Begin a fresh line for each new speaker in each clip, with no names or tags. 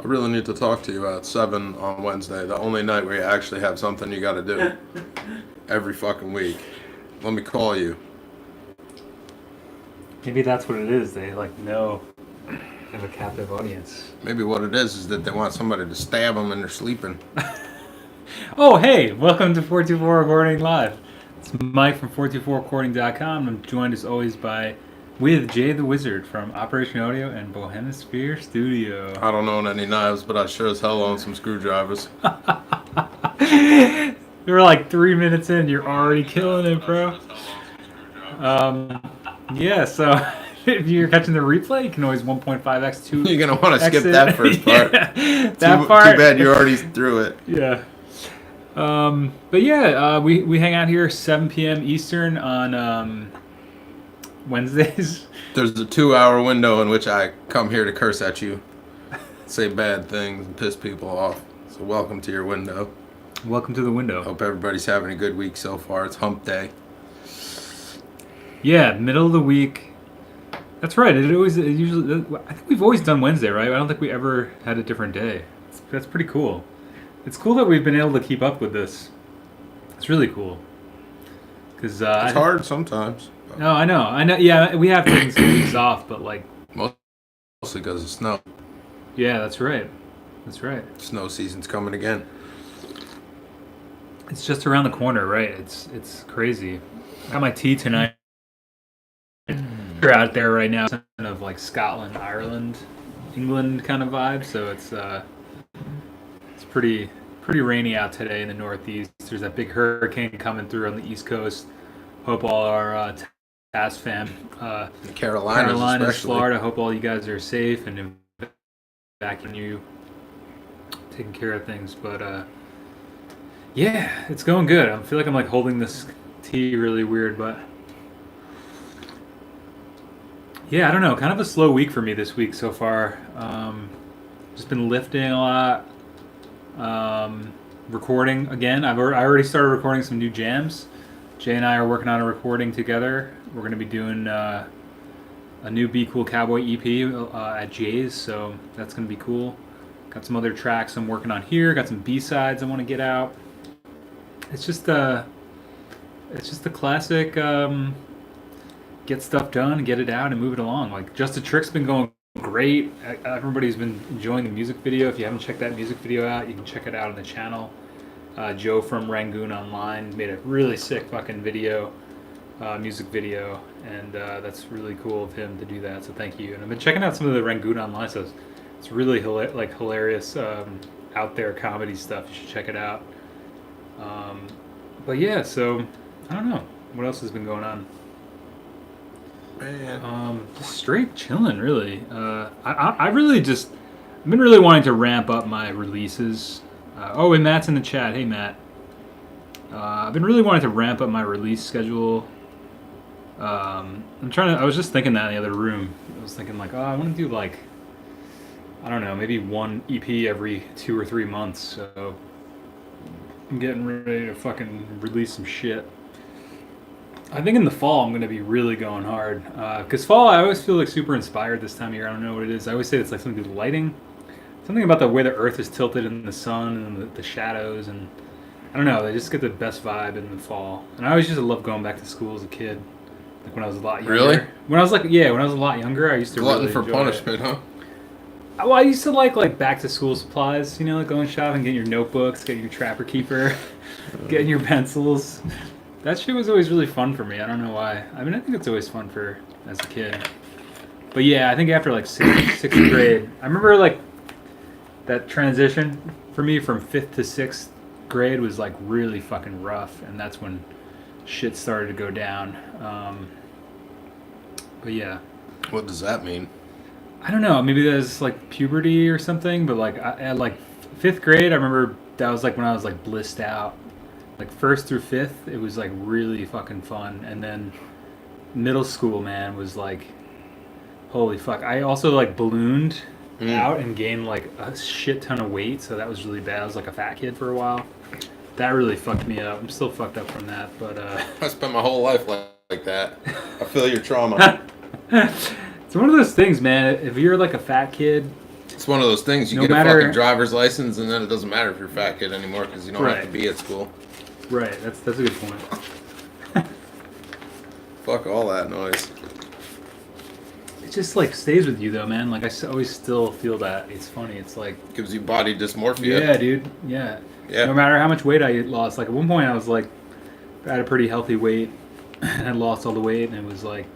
I really need to talk to you at 7 on Wednesday, the only night where you actually have something you gotta do every fucking week. Let me call you.
Maybe that's what it is. They know they have a captive audience.
Maybe what it is that they want somebody to stab them when they're sleeping.
Oh, hey, welcome to 424 Recording Live. It's Mike from 424recording.com. I'm joined as always with Jay the Wizard from Operation Audio and Bohemisphere Studio.
I don't own any knives, but I sure as hell own some screwdrivers.
We're like 3 minutes in, you're already killing it, bro. Yeah, so if you're catching the replay, you can always 1.5x 2.
You're gonna want to skip that first part.
Yeah, that part.
Too bad you already threw it.
Yeah. But yeah, we hang out here 7 p.m. Eastern on Wednesdays.
There's a 2-hour window in which I come here to curse at you, say bad things, and piss people off. So welcome to your window.
Welcome to the window.
Hope everybody's having a good week so far. It's hump day.
Yeah, middle of the week. That's right. It usually. I think we've always done Wednesday, right? I don't think we ever had a different day. That's pretty cool. It's cool that we've been able to keep up with this. It's really cool. Because
it's hard sometimes.
No, I know. Yeah, we have taken some weeks off, but like
mostly because of snow.
Yeah, that's right.
Snow season's coming again.
It's just around the corner, right? It's crazy. I got my tea tonight. We're out there right now, kind of like Scotland, Ireland, England kind of vibe. So it's pretty rainy out today in the Northeast. There's that big hurricane coming through on the East Coast. Hope all our TAS fam, Carolinas, Florida. Hope all you guys are safe and back in you taking care of things. But yeah, it's going good. I feel like I'm like holding this tea really weird, but yeah, I don't know. Kind of a slow week for me this week so far. Just been lifting a lot. Recording again. I already started recording some new jams. Jay and I are working on a recording together. We're going to be doing a new Be Cool Cowboy EP at Jay's, so that's going to be cool. Got some other tracks I'm working on here. Got some B-sides I want to get out. It's just the classic get stuff done and get it out and move it along. Like Just a Trick's been going great. Everybody's been enjoying the music video. If you haven't checked that music video out, you can check it out on the channel. Joe from Rangoon Online made a really sick fucking video, music video, and that's really cool of him to do that. So thank you. And I've been checking out some of the Rangoon Online stuff. It's really hilarious, out there comedy stuff. You should check it out. But yeah, so I don't know what else has been going on.
Man.
Just straight chilling, really. I really I've been really wanting to ramp up my releases. And Matt's in the chat. Hey, Matt. I've been really wanting to ramp up my release schedule. I was just thinking that in the other room. I was thinking like, I want to do like, I don't know, maybe one EP every 2 or 3 months. So I'm getting ready to fucking release some shit. I think in the fall I'm going to be really going hard. Because fall, I always feel like super inspired this time of year. I don't know what it is. I always say it's like something to do with lighting. Something about the way the earth is tilted in the sun and the shadows. And I don't know. They just get the best vibe in the fall. And I always used to love going back to school as a kid. Like when I was a lot younger.
Really?
When I was a lot younger, I used to
Glutton
really
for
enjoy
punishment,
it.
huh?
Well, I used to like back to school supplies, like going shopping, getting your notebooks, getting your Trapper Keeper, getting your pencils. That shit was always really fun for me. I don't know why. I mean, I think it's always fun as a kid. But yeah, I think after like sixth grade, I remember like that transition for me from 5th to 6th grade was like really fucking rough, and that's when shit started to go down. But yeah.
What does that mean?
I don't know. Maybe that's like puberty or something. But like at like 5th grade, I remember that was like when I was like blissed out. Like 1st through 5th, it was like really fucking fun. And then middle school, man, was like, holy fuck. I also like ballooned out and gained like a shit ton of weight. So that was really bad. I was like a fat kid for a while. That really fucked me up. I'm still fucked up from that. But
I spent my whole life like that. I feel your trauma.
It's one of those things, man. If you're like a fat kid
It's one of those things. You
No
get
matter-
a fucking driver's license, and then it doesn't matter if you're a fat kid anymore because you don't have to
Right.
be at school.
Right. That's a good point.
Fuck all that noise.
It just like stays with you though, man. Like always still feel that. It's funny. It's like
Gives you body dysmorphia.
yeah, dude. Yeah.
Yeah.
No matter how much weight I lost, like at one point I was like at a pretty healthy weight, and I lost all the weight, and it was like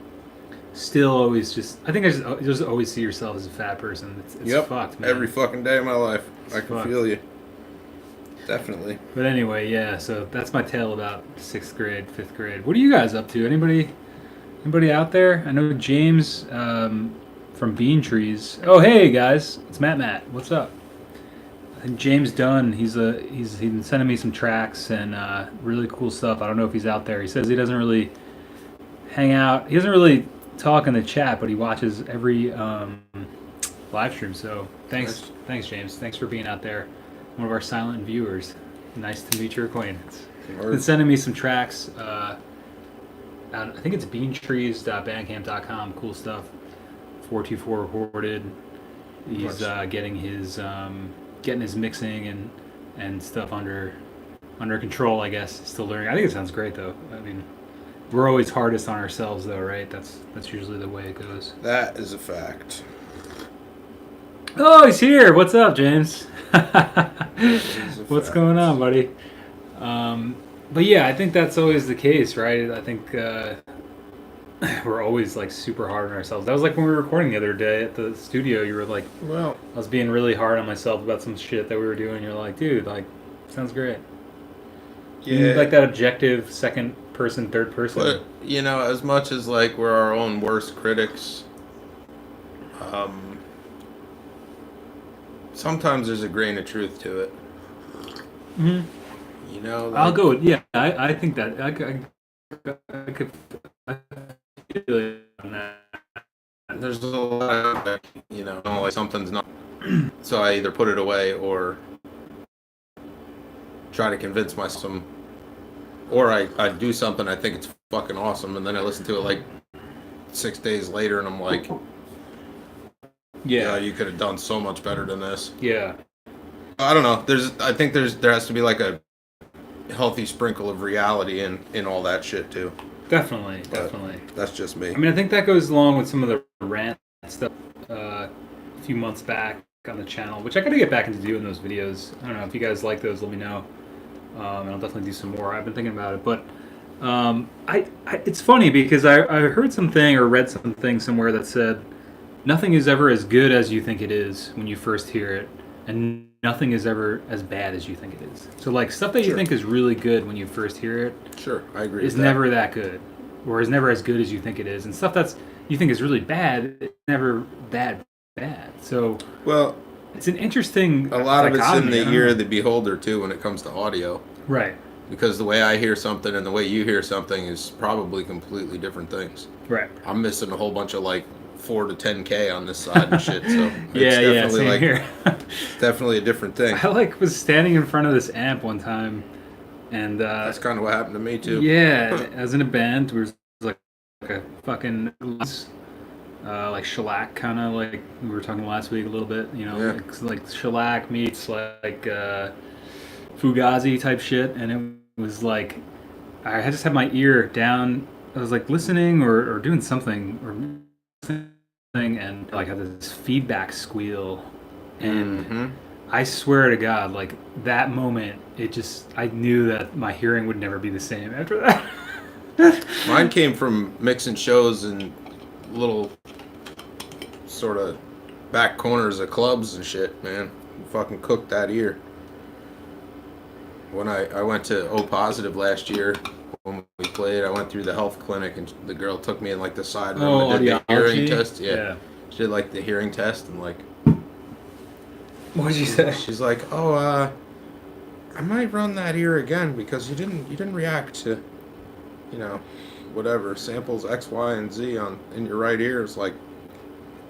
still always just. I think I just always see yourself as a fat person. It's
Yep.
fucked, man.
Every fucking day of my life. I can
fucked.
feel you. Definitely.
But anyway, yeah. So that's my tale about 6th grade, 5th grade. What are you guys up to? Anybody out there? I know James from Bean Trees. Oh, hey guys, it's Matt. What's up? And James Dunn, he's been sending me some tracks and really cool stuff. I don't know if he's out there. He says he doesn't really hang out. He doesn't really talk in the chat, but he watches every live stream. So thanks, James. Thanks for being out there. One of our silent viewers. Nice to meet your acquaintance. He's been sending me some tracks. I think it's beantrees.bandcamp.com. Cool stuff. 424 recorded. He's getting his mixing and stuff under control, I guess. Still learning. I think it sounds great though. I mean, we're always hardest on ourselves though, right? That's usually the way it goes.
That is a fact.
Oh, he's here. What's up, James? What's
fact.
going on, buddy? But yeah, I think that's always the case, right? I think we're always like super hard on ourselves. That was like when we were recording the other day at the studio. You were like,
Well,
I was being really hard on myself about some shit that we were doing. You're like, dude, like, sounds great. You need, like that objective second person, third person.
But, you know, as much as like we're our own worst critics, sometimes there's a grain of truth to it.
Mm-hmm.
You know,
I'll go with, yeah, I think that I could feel it on that.
there's a lot of, you know, like something's not. So I either put it away or try to convince myself, or I do something I think it's fucking awesome, and then I listen to it like 6 days later, and I'm like, yeah, you could have done so much better than this.
Yeah.
I don't know. I think there has to be like a healthy sprinkle of reality in all that shit too.
Definitely.
That's just me.
I mean, I think that goes along with some of the rant stuff a few months back on the channel, which I got to get back into doing those videos. I don't know if you guys like those. Let me know, and I'll definitely do some more. I've been thinking about it, but it's funny because I heard something or read something somewhere that said nothing is ever as good as you think it is when you first hear it, and nothing is ever as bad as you think it is. So like stuff that you think is really good when you first hear it,
Sure, I agree.
is never that good, or is never as good as you think it is. And stuff that's you think is really bad, it's never that bad. So
Well,
it's an interesting.
a lot of it's in
dichotomy,
the
I don't
ear
know.
of the beholder too when it comes to audio.
Right.
Because the way I hear something and the way you hear something is probably completely different things.
Right.
I'm missing a whole bunch of like 4 to 10K on this side and shit. So
Yeah. Same
like
here.
definitely a different thing.
I like was standing in front of this amp one time, and
That's kind of what happened to me too.
yeah, I was in a band. We were like a fucking like shellac kind of like we were talking last week a little bit. You know,
Yeah.
like shellac meets like Fugazi type shit, and it was like I just had my ear down. I was like listening or doing something and like had this feedback squeal, and I swear to God, like that moment, I knew that my hearing would never be the same after that.
Mine came from mixing shows in little sort of back corners of clubs and shit, man. Fucking cooked that ear. When I went to O Positive last year, when we played, I went through the health clinic and the girl took me in like the side room and did the hearing test. Yeah. She did like the hearing test and like.
What did you say?
She's like, I might run that ear again because you didn't react to, you know, whatever samples X, Y, and Z in your right ear. It's like,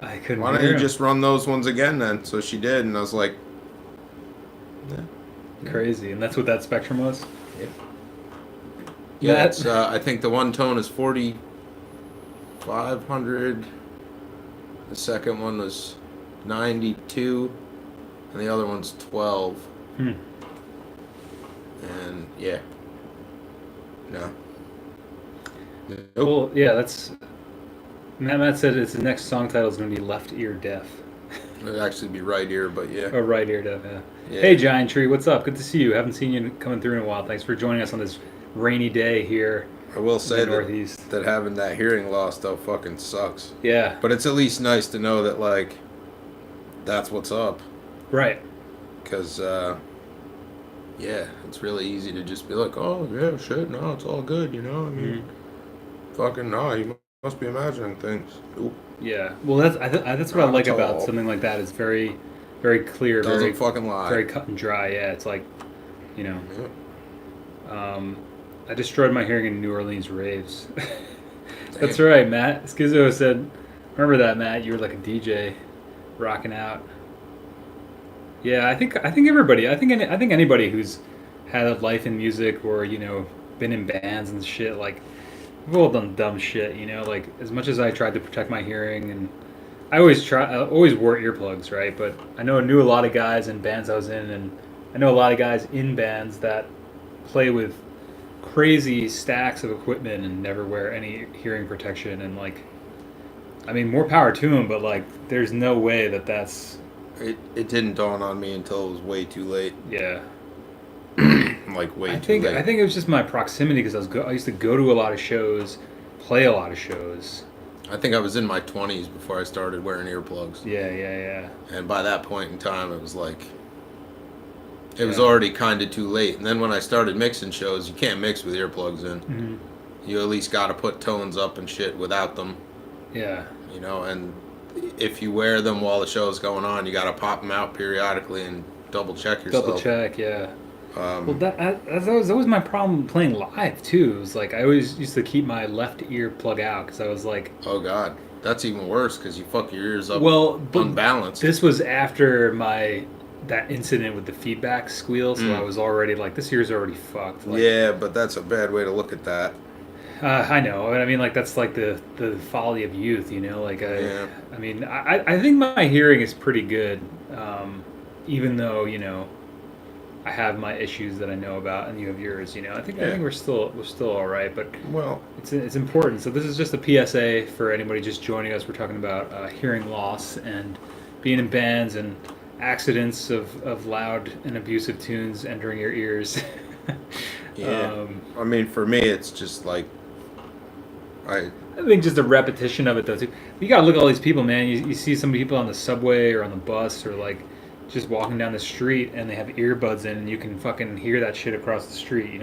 I couldn't.
why don't you just run those ones again then? So she did, and I was like, yeah.
Crazy, and that's what that spectrum was.
Yeah, it's, I think the one tone is 4,500. The second one was 92, and the other one's 12.
Hmm.
And yeah, no. Nope.
Well, yeah, that's. Matt said the next song title is going to be Left Ear Deaf.
It'd actually be right ear, but yeah.
Oh, right ear deaf, yeah.
Yeah.
Hey, Giant Tree, what's up? Good to see you. Haven't seen you coming through in a while. Thanks for joining us on this rainy day here
I will
in
say
the Northeast.
that having that hearing loss though fucking sucks.
Yeah,
But it's at least nice to know that like that's what's up.
right.
Because yeah, it's really easy to just be like, oh yeah, shit, no, it's all good, you know. I mean, fucking no, you must be imagining things. Oop,
Yeah. Well, that's what I
Not
like
at
about
all.
something like that. It's very, very clear,
doesn't
very,
fucking lie.
very cut and dry. Yeah, it's like, you know,
Yeah.
I destroyed my hearing in New Orleans raves. That's right, Matt. Schizo said, remember that, Matt? You were like a DJ, rocking out. Yeah, I think everybody. I think anybody who's had a life in music or been in bands and shit, like we've all done dumb shit. Like as much as I tried to protect my hearing, and I always wore earplugs, right? But I knew a lot of guys in bands I was in, and I know a lot of guys in bands that play with crazy stacks of equipment and never wear any hearing protection, and like, I mean, more power to them, but like, there's no way that's
It didn't dawn on me until it was way too late.
yeah.
Like way
I
too
think
late.
I think it was just my proximity because I used to go to a lot of shows, play a lot of shows.
I think I was in my 20s before I started wearing earplugs.
Yeah.
And by that point in time, it was like, it was
Yeah.
already kind of too late. And then when I started mixing shows, you can't mix with earplugs in.
Mm-hmm.
You at least got to put tones up and shit without them,
Yeah.
and if you wear them while the show's going on, you got to pop them out periodically and double check yourself.
Double check, yeah. Well,
Um,
that was always my problem playing live too. It was like I always used to keep my left ear plug out because I was like,
oh God, that's even worse because you fuck your ears up
well, but
unbalanced.
this was after that incident with the feedback squeal, so I was already like, this ear's already fucked. Like,
Yeah, but that's a bad way to look at that.
I know. I mean, like that's like the folly of youth, Like
Yeah.
I mean, I think my hearing is pretty good, even though I have my issues that I know about, and you have yours. I think we're still all right, but
Well,
it's important. So this is just a PSA for anybody just joining us. We're talking about hearing loss and being in bands and accidents of loud and abusive tunes entering your ears.
yeah. I mean, for me, it's just like,
I think just a repetition of it though too. You gotta look at all these people, man. You see some people on the subway or on the bus or like just walking down the street and they have earbuds in and you can fucking hear that shit across the street.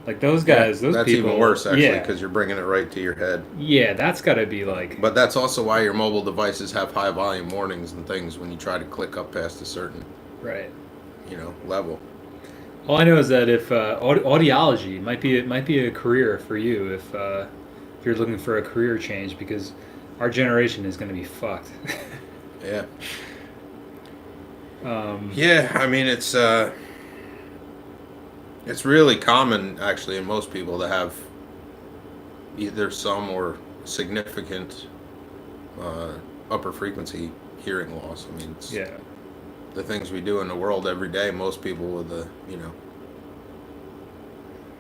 Like those guys, those
that's
people.
even worse actually
Yeah,
because you're bringing it right to your head.
yeah, that's gotta be like.
But that's also why your mobile devices have high volume warnings and things when you try to click up past a certain,
Right.
level.
All I know is that if audiology might be a career for you if you're looking for a career change because our generation is going to be fucked.
Yeah. Yeah, I mean it's really common actually in most people to have either some or significant upper frequency hearing loss. I mean, it's
Yeah.
the things we do in the world every day. Most people with a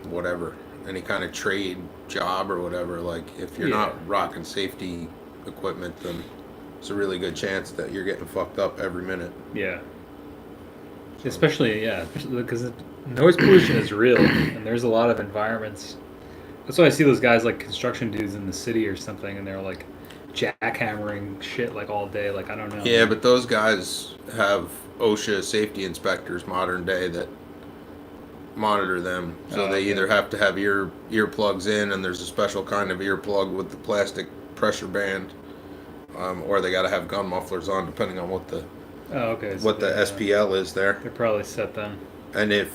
whatever, any kind of trade job or whatever, like if you're not rocking safety equipment, then it's a really good chance that you're getting fucked up every minute.
Yeah. Especially because noise pollution is real, and there's a lot of environments. That's why I see those guys like construction dudes in the city or something, and they're like jackhammering shit like all day. Like I don't know.
Yeah, but those guys have OSHA safety inspectors modern day that monitor them. So they either have to have earplugs in, and there's a special kind of earplug with the plastic pressure band, or they got to have gun mufflers on, depending on what the SPL is there.
They're probably set then.
And if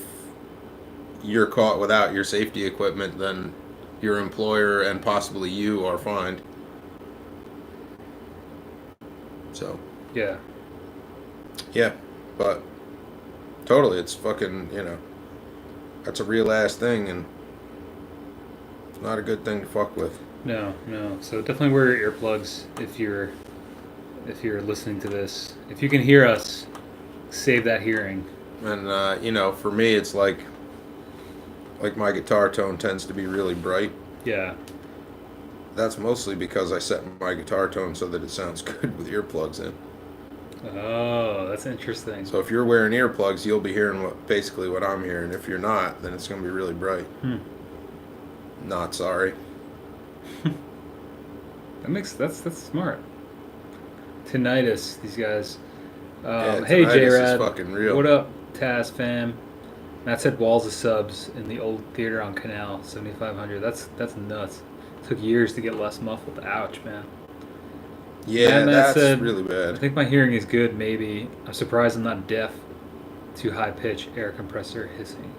you're caught without your safety equipment, then your employer and possibly you are fined. So.
Yeah.
Yeah, but totally, it's fucking, that's a real ass thing, and it's not a good thing to fuck with.
No. So definitely wear your earplugs if you're if you're listening to this. If you can hear us, save that hearing.
And you know, for me, it's like my guitar tone tends to be really bright.
Yeah.
That's mostly because I set my guitar tone so that it sounds good with earplugs in.
Oh, that's interesting.
So if you're wearing earplugs, you'll be hearing basically what I'm hearing. If you're not, then it's going to be really bright. Not sorry.
That's smart. Tinnitus, these guys.
Yeah,
Hey,
tinnitus
J-Rad.
is fucking real.
What up, Taz fam? Matt said walls of subs in the old theater on Canal, 7,500. That's nuts. Took years to get less muffled. Ouch, man.
Yeah,
Matt
that's
said,
really
I
bad.
think my hearing is good, maybe. I'm surprised I'm not deaf. Too high pitch air compressor hissing.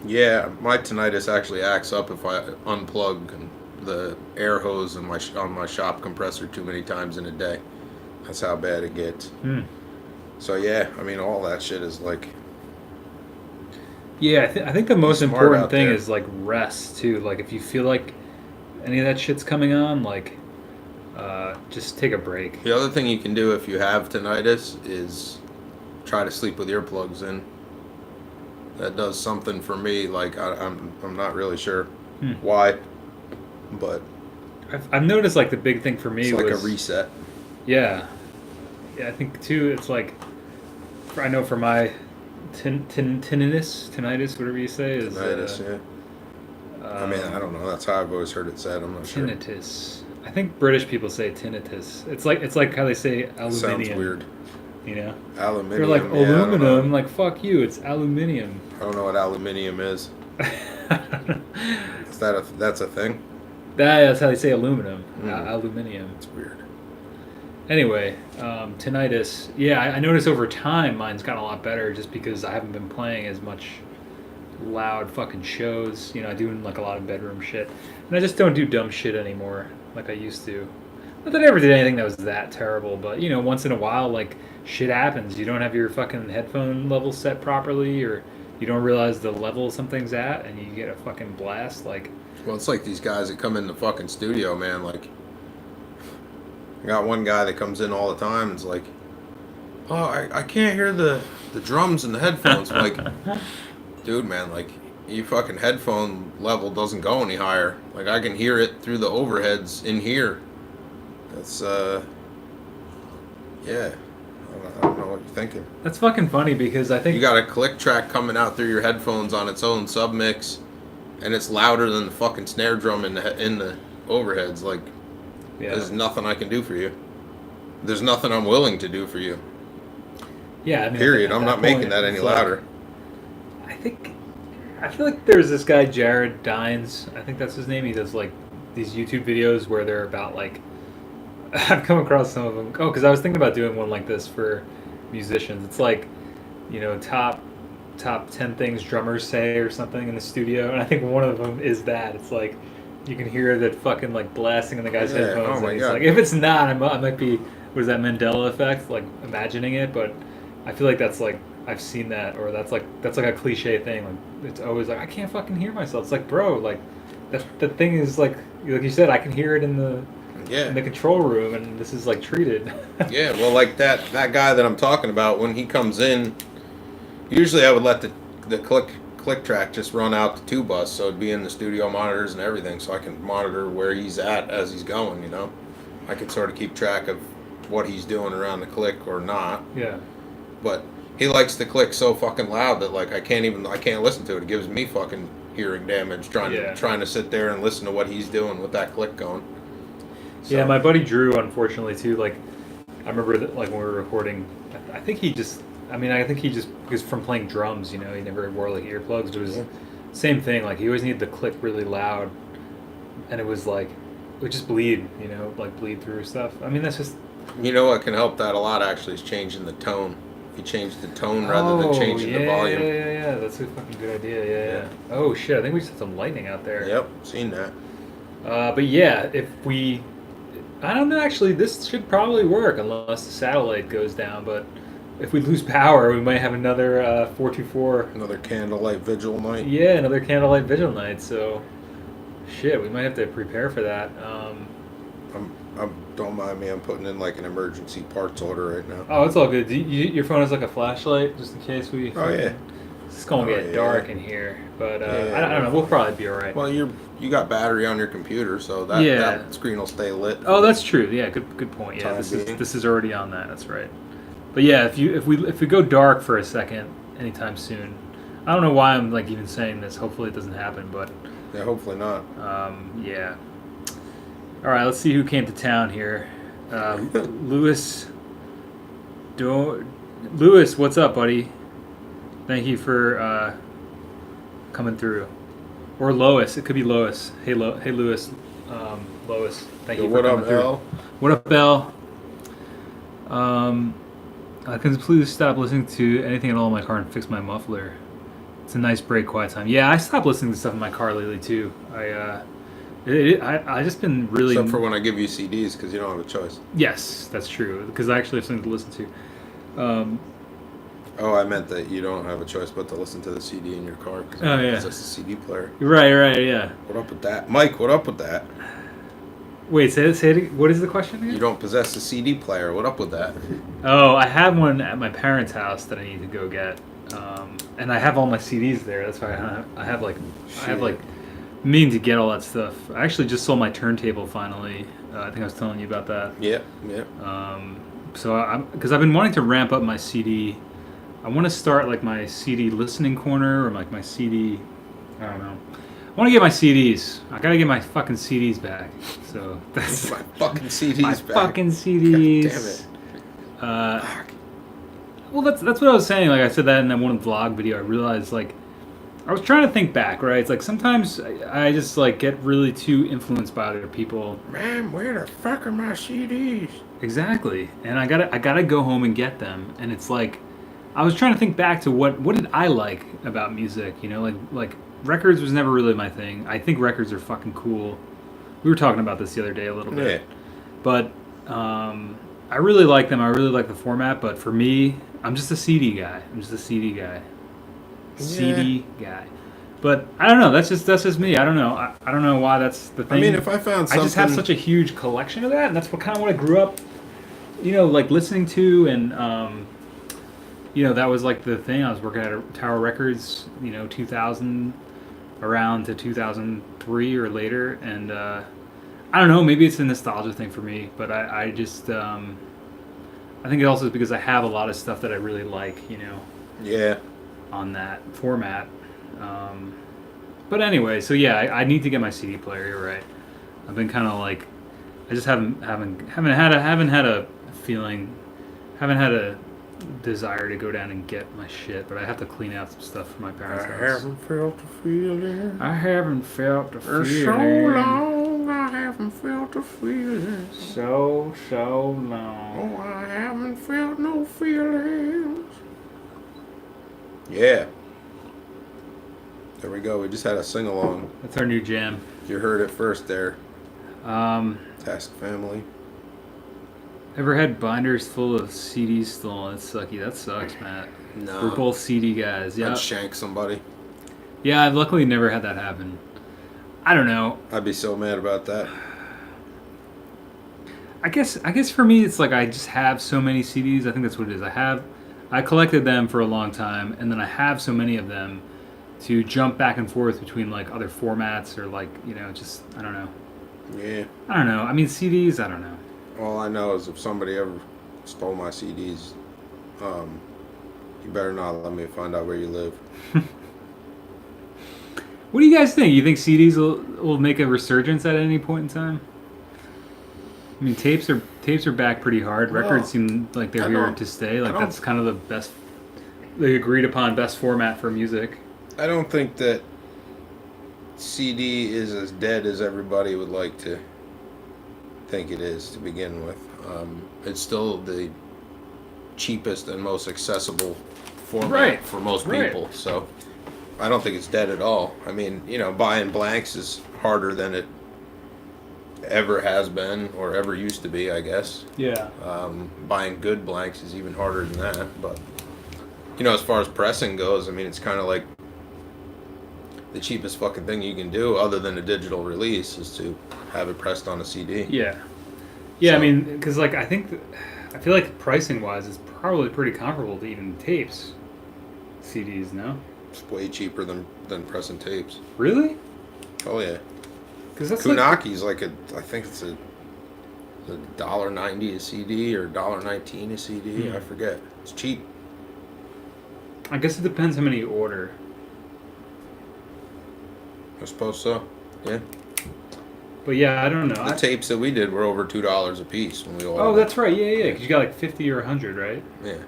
Yeah, my tinnitus actually acts up if I unplug the air hose on my shop compressor too many times in a day. That's how bad it gets. So yeah, I mean, all that shit is like.
Yeah, I think the most
Smart
important
out
thing
there.
is like rest too. Like if you feel like any of that shit's coming on, like just take a break.
The other thing you can do if you have tinnitus is try to sleep with earplugs in. That does something for me. Like I'm not really sure why, but
I've noticed like the big thing for me
it's like
was
a reset.
Yeah, I think too. It's like I know for my tinnitus, whatever you say, is
Tinnitus, yeah. I mean, I don't know. That's how I've always heard it said. I'm not sure.
tinnitus. I think British people say tinnitus. It's like how they say aluminium.
Sounds weird.
You know,
Aluminium.
they're like
yeah, I don't know.
aluminum. Like fuck you, it's aluminium.
I don't know what aluminium is. Is that's a thing?
That's how they say aluminum. Aluminium.
It's weird.
Anyway, tinnitus. Yeah, I noticed over time mine's gotten a lot better just because I haven't been playing as much loud fucking shows. You know, doing like a lot of bedroom shit. And I just don't do dumb shit anymore like I used to. Not that I ever did anything that was that terrible, but you know, once in a while, like, shit happens. You don't have your fucking headphone level set properly, or you don't realize the level something's at, and you get a fucking blast, like...
Well, it's like these guys that come in the fucking studio, man. Like, I got one guy that comes in all the time and is like, oh, I can't hear the drums in the headphones. I'm like, dude, man, like, your fucking headphone level doesn't go any higher. Like, I can hear it through the overheads in here. That's, yeah. I don't know what you're thinking.
That's fucking funny, because I think...
You got a click track coming out through your headphones on its own submix, and it's louder than the fucking snare drum in the overheads. Like,
Yeah.
there's nothing I can do for you. There's nothing I'm willing to do for you.
Yeah, I mean...
Period.
at
I'm
that
not making
point,
that any
it's like-
louder.
I feel like there's this guy, Jared Dines. I think that's his name. He does, like, these YouTube videos where they're about, like... I've come across some of them. Oh, because I was thinking about doing one like this for musicians. It's like, you know, top 10 things drummers say or something in the studio, and I think one of them is that. It's like you can hear that fucking like blasting in the guy's
Yeah,
headphones,
oh my
and he's
God.
like, if it's not, I might be. What is that, Mandela effect? Like imagining it, but I feel like that's like I've seen that, or that's like a cliche thing. Like it's always like I can't fucking hear myself. It's like, bro, like the thing is like you said, I can hear it in the control room, and this is like treated.
Yeah, well, like that guy that I'm talking about, when he comes in, usually I would let the click track just run out the 2 bus, so it'd be in the studio monitors and everything, so I can monitor where he's at as he's going, you know? I can sort of keep track of what he's doing around the click or not.
Yeah.
But he likes the click so fucking loud that like I can't listen to it. It gives me fucking hearing damage trying to sit there and listen to what he's doing with that click going. So.
Yeah, my buddy Drew, unfortunately, too, like, I remember that, like, when we were recording, I think he just, because from playing drums, you know, he never wore, like, earplugs, but it was same thing, like, he always needed the click really loud, and it was, like, it would just bleed, you know, like, bleed through stuff. I mean, that's just...
You know what can help that a lot, actually, is changing the tone. If you change the tone rather than changing the volume.
Yeah, that's a fucking good idea, yeah. Oh, shit, I think we just had some lightning out there.
Yep, seen that.
But yeah, if we... I don't know, actually, this should probably work unless the satellite goes down, but if we lose power, we might have another 424.
Another candlelight vigil night.
Yeah, another candlelight vigil night, so shit, we might have to prepare for that.
I'm Don't mind me. I'm putting in like an emergency parts order right now.
Oh, it's all good. Your phone is like a flashlight, just in case we.
Oh yeah.
It's gonna get dark in here, but I don't know. We'll probably be all right.
Well, you got battery on your computer, so that screen will stay lit.
Oh, that's true. Yeah, good point. Yeah, this is already on that. That's right. But yeah, if we go dark for a second anytime soon, I don't know why I'm like even saying this. Hopefully it doesn't happen, but
yeah, hopefully not.
Yeah. All right, let's see who came to town here. Lewis. Lewis, what's up, buddy? Thank you for coming through. Or Lois. It could be Lois. Hey, Lewis. Lois. Thank you for coming through. What up, Belle? I can completely stop listening to anything at all in my car and fix my muffler. It's a nice break, quiet time. Yeah, I stopped listening to stuff in my car lately too. I just been really.
Except for when I give you CDs, because you don't have a choice.
Yes, that's true. Because I actually have something to listen to.
Oh, I meant that you don't have a choice but to listen to the CD in your car.
Oh, yeah.
It's just a CD player.
Right, yeah.
What up with that? Mike, what up with that?
Wait, say it again. What is the question again?
You don't possess a CD player. What up with that?
Oh, I have one at my parents' house that I need to go get. And I have all my CDs there. That's why I have meaning to get all that stuff. I actually just sold my turntable finally. I think I was telling you about that.
Yeah.
So because I've been wanting to ramp up my CD. I want to start like my CD listening corner or like my CD. I don't know. I want to get my CDs. I gotta get my fucking CDs back. So that's
my fucking CDs
my
back.
Fucking CDs.
God damn it.
Well, that's what I was saying. Like I said that in that one vlog video. I realized like I was trying to think back. Right? It's like sometimes I just like get really too influenced by other people.
Man, where the fuck are my CDs?
Exactly. And I gotta go home and get them. And it's like I was trying to think back to what did I like about music. You know, like records was never really my thing. I think records are fucking cool. We were talking about this the other day a little bit.
Yeah.
But I really like them. I really like the format. But for me, I'm just a CD guy. CD guy. But I don't know. That's just me. I don't know. I don't know why that's the thing.
I mean, if I found something...
I just have such a huge collection of that. And that's kind of what I grew up, like listening to. And, that was like the thing. I was working at Tower Records, 2000 around to 2003 or later. And I don't know. Maybe it's a nostalgia thing for me. But I just... I think it also is because I have a lot of stuff that I really like,
Yeah.
On that format. But anyway, so yeah, I need to get my CD player. You're right. I've been kind of like, I just haven't had a feeling, haven't had a desire to go down and get my shit. But I have to clean out some stuff for my parents' house.
I haven't felt the feeling.
For
so long. I haven't felt the feeling.
So long.
Oh, I haven't felt no feelings. Yeah. There we go. We just had a sing-along.
That's our new jam.
You heard it first there. Task Family.
Ever had binders full of CDs stolen? That's sucky. That sucks, Matt.
No.
We're both CD guys. Yeah.
I'd shank somebody.
Yeah, I've luckily never had that happen. I don't know.
I'd be so mad about that.
I guess for me it's like I just have so many CDs. I think that's what it is. I collected them for a long time, and then I have so many of them to jump back and forth between like other formats or like just I don't know.
Yeah.
I don't know. I mean CDs. I don't know.
All I know is if somebody ever stole my CDs, you better not let me find out where you live.
What do you guys think? You think CDs will make a resurgence at any point in time? I mean, tapes are back pretty hard. Records seem like they're here to stay. Like that's kind of the best, the agreed upon best format for music.
I don't think that CD is as dead as everybody would like to think it is to begin with. It's still the cheapest and most accessible format for most people. So I don't think it's dead at all. I mean, buying blanks is harder than it ever has been or ever used to be, I guess.
Yeah.
Buying good blanks is even harder than that. But, as far as pressing goes, I mean, it's kind of like the cheapest fucking thing you can do other than a digital release is to have it pressed on a CD.
Yeah. Yeah,
So,
I mean, because like I feel like pricing wise, it's probably pretty comparable to even tapes, CDs. No,
it's way cheaper than pressing tapes.
really?
Oh yeah.
Because that's like,
Kunaki's like I think it's a $1.90 a CD or $1.19 a CD. I forget. It's cheap.
I guess it depends how many you order.
I suppose so. Yeah.
But yeah, I don't know.
The tapes that we did were over $2 a piece when we ordered.
Oh, that's right. Yeah. Because you got like 50 or 100, right?
Yeah.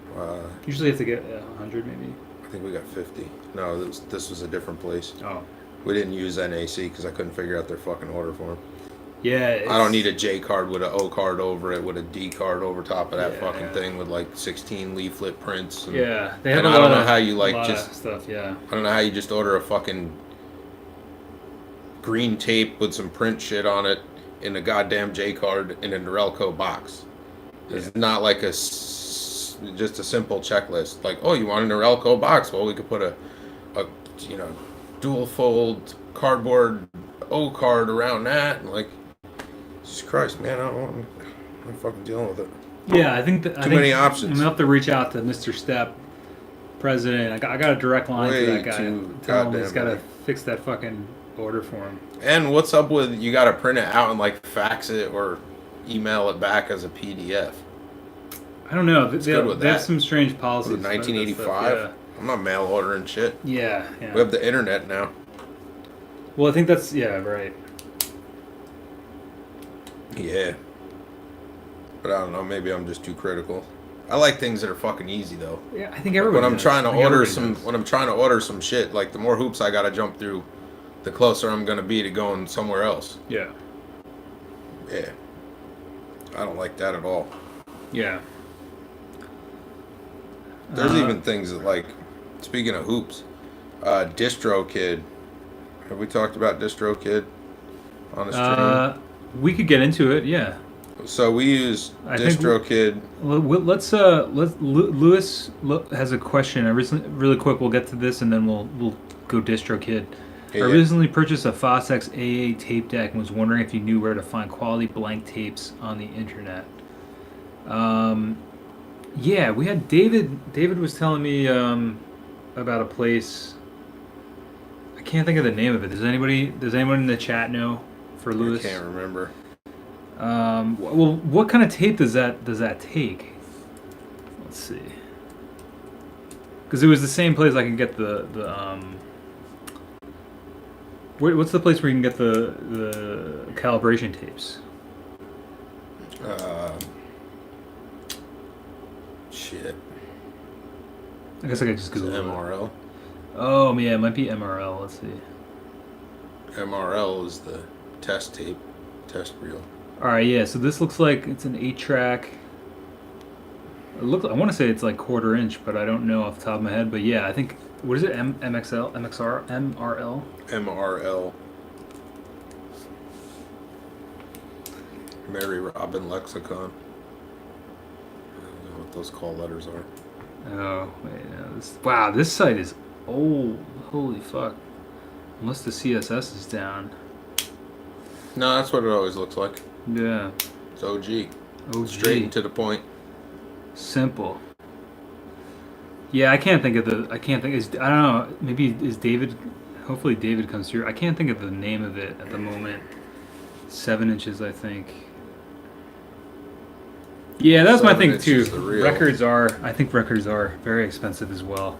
Usually you have to get 100 maybe.
I think we got 50. No, this was a different place.
Oh.
We didn't use NAC because I couldn't figure out their fucking order form.
Yeah.
I don't need a J card with an O card over it with a D card over top of that
Yeah.
fucking thing with like 16 leaflet prints. And,
Yeah, they have
and
a
I
lot
don't know
of,
how you like
lot
just
of stuff. Yeah.
I don't know how you just order a fucking green tape with some print shit on it in a goddamn J card in a Norelco box. It's not like just a simple checklist. Like, oh, you want a Norelco box? Well, we could put a dual fold cardboard O card around that. And like, Jesus Christ, man, I'm fucking dealing with it.
Yeah, I think
Too many options.
I'm gonna have to reach out to Mr. Stepp, president. I got a direct line to that guy. Tell him he's got to fix that fucking order form.
And what's up with you got to print it out and like fax it or email it back as a PDF?
I don't know. They
that.
have some strange policies.
1985.
Yeah.
I'm not mail ordering shit.
Yeah.
We have the internet now.
Well, I think that's right.
Yeah. But I don't know. Maybe I'm just too critical. I like things that are fucking easy though.
Yeah, I think everybody.
When I'm trying to order some shit, like the more hoops I gotta jump through, the closer I'm gonna be to going somewhere else.
Yeah.
Yeah. I don't like that at all.
Yeah.
There's even things that like, speaking of hoops, DistroKid. Have we talked about DistroKid on the stream?
We could get into it. Yeah.
So we use DistroKid.
Lewis has a question. Really quick, we'll get to this and then we'll go DistroKid.
Yeah,
I recently purchased a Fostex AA tape deck and was wondering if you knew where to find quality blank tapes on the internet. Yeah, we had David. David was telling me about a place. I can't think of the name of it. Does anyone in the chat know for Lewis?
I can't remember.
Well, what kind of tape does that take? Let's see. Because it was the same place I can get the what's the place where you can get the calibration tapes?
Shit.
I guess I could just Google
MRL.
Oh yeah, it might be MRL. Let's see.
MRL is the test tape, test reel.
All right, yeah. So this looks like it's an 8-track. I want to say it's like 1/4 inch, but I don't know off the top of my head. But yeah, I think what is it? MXL, MXR, MRL.
MRL. Mary Robin Lexicon. I don't know what those call letters are.
Oh wait, no, this site is old. Holy fuck! Unless the CSS is down.
No, that's what it always looks like.
Yeah.
It's OG.
OG.
Straight and to the point.
Simple. Yeah, I can't think. I don't know. Maybe is David? Hopefully David comes through. I can't think of the name of it at the moment. 7 inches, I think. Yeah, that's my thing too. I think records are very expensive as well.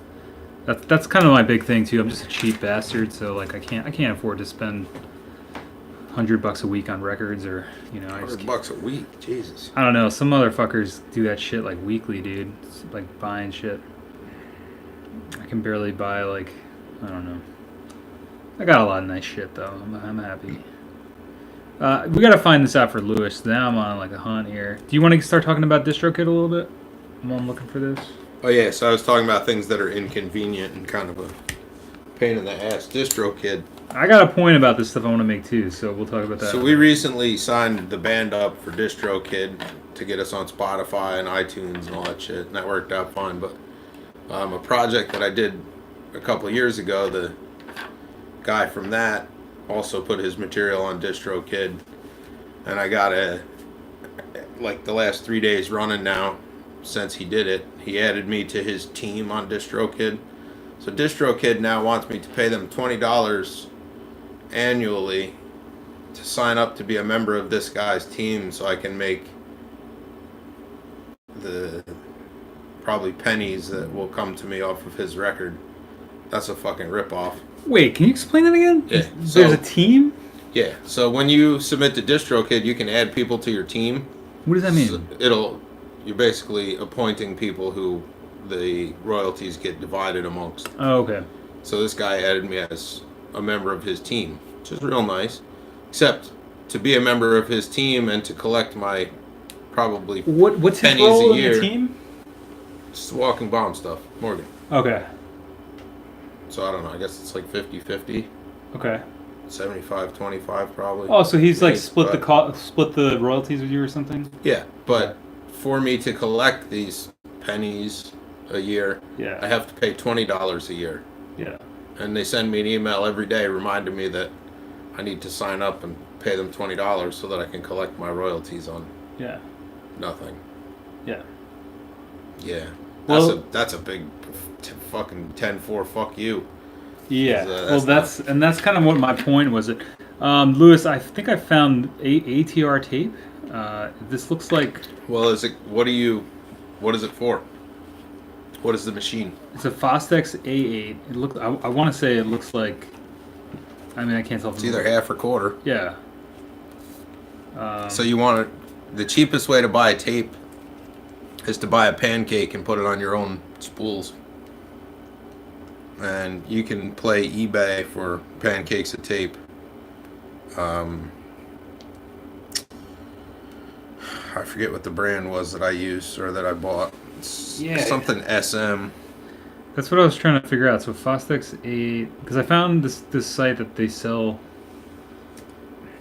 That's kind of my big thing too. I'm just a cheap bastard, so like I can't afford to spend $100 a week on records, or
$100 a week, Jesus.
I don't know. Some motherfuckers do that shit like weekly, dude. It's like buying shit. I can barely buy I don't know. I got a lot of nice shit though. I'm happy. We gotta find this out for Lewis. Now I'm on like a hunt here. Do you want to start talking about DistroKid a little bit while I'm looking for this?
Oh yeah, so I was talking about things that are inconvenient and kind of a pain in the ass. DistroKid.
I got a point about this stuff I want to make too, so we'll talk about that.
So we recently signed the band up for DistroKid to get us on Spotify and iTunes and all that shit, and that worked out fine. But a project that I did a couple of years ago, the guy from that also put his material on DistroKid, and I got like the last 3 days running now, since he did it, he added me to his team on DistroKid. So DistroKid now wants me to pay them $20 annually to sign up to be a member of this guy's team, so I can make the probably pennies that will come to me off of his record. That's a fucking ripoff.
Wait, can you explain that again?
Yeah.
There's a team?
Yeah. So when you submit to DistroKid, you can add people to your team.
What does that mean?
So you're basically appointing people who the royalties get divided amongst.
Oh, okay.
So this guy added me as a member of his team, which is real nice. Except to be a member of his team and to collect my probably
what's his
pennies
role
a year.
in the team?
Just walking bomb stuff, Morgan.
Okay.
So I don't know. I guess it's like 50-50.
Okay.
75-25 probably.
Oh, so he's like
Maybe,
split the royalties with you or something?
Yeah, but for me to collect these pennies a year,
Yeah.
I have to pay $20 a year.
Yeah.
And they send me an email every day reminding me that I need to sign up and pay them $20 so that I can collect my royalties on nothing.
Yeah.
Yeah.
Well,
that's a big fucking 10-4 fuck you.
Yeah.
That's
that's kind of what my point was. Lewis, I think I found ATR tape. This looks like
Well, what is it for? What is the machine?
it's a Fostex A8. It look I want to say it looks like, I mean, I can't tell.
It's either half or quarter.
Yeah.
So you want the cheapest way to buy a tape is to buy a pancake and put it on your own spools. And you can play eBay for pancakes of tape. I forget what the brand was that I used or that I bought. It's something SM.
That's what I was trying to figure out. So Fostex 8, because I found this site that they sell.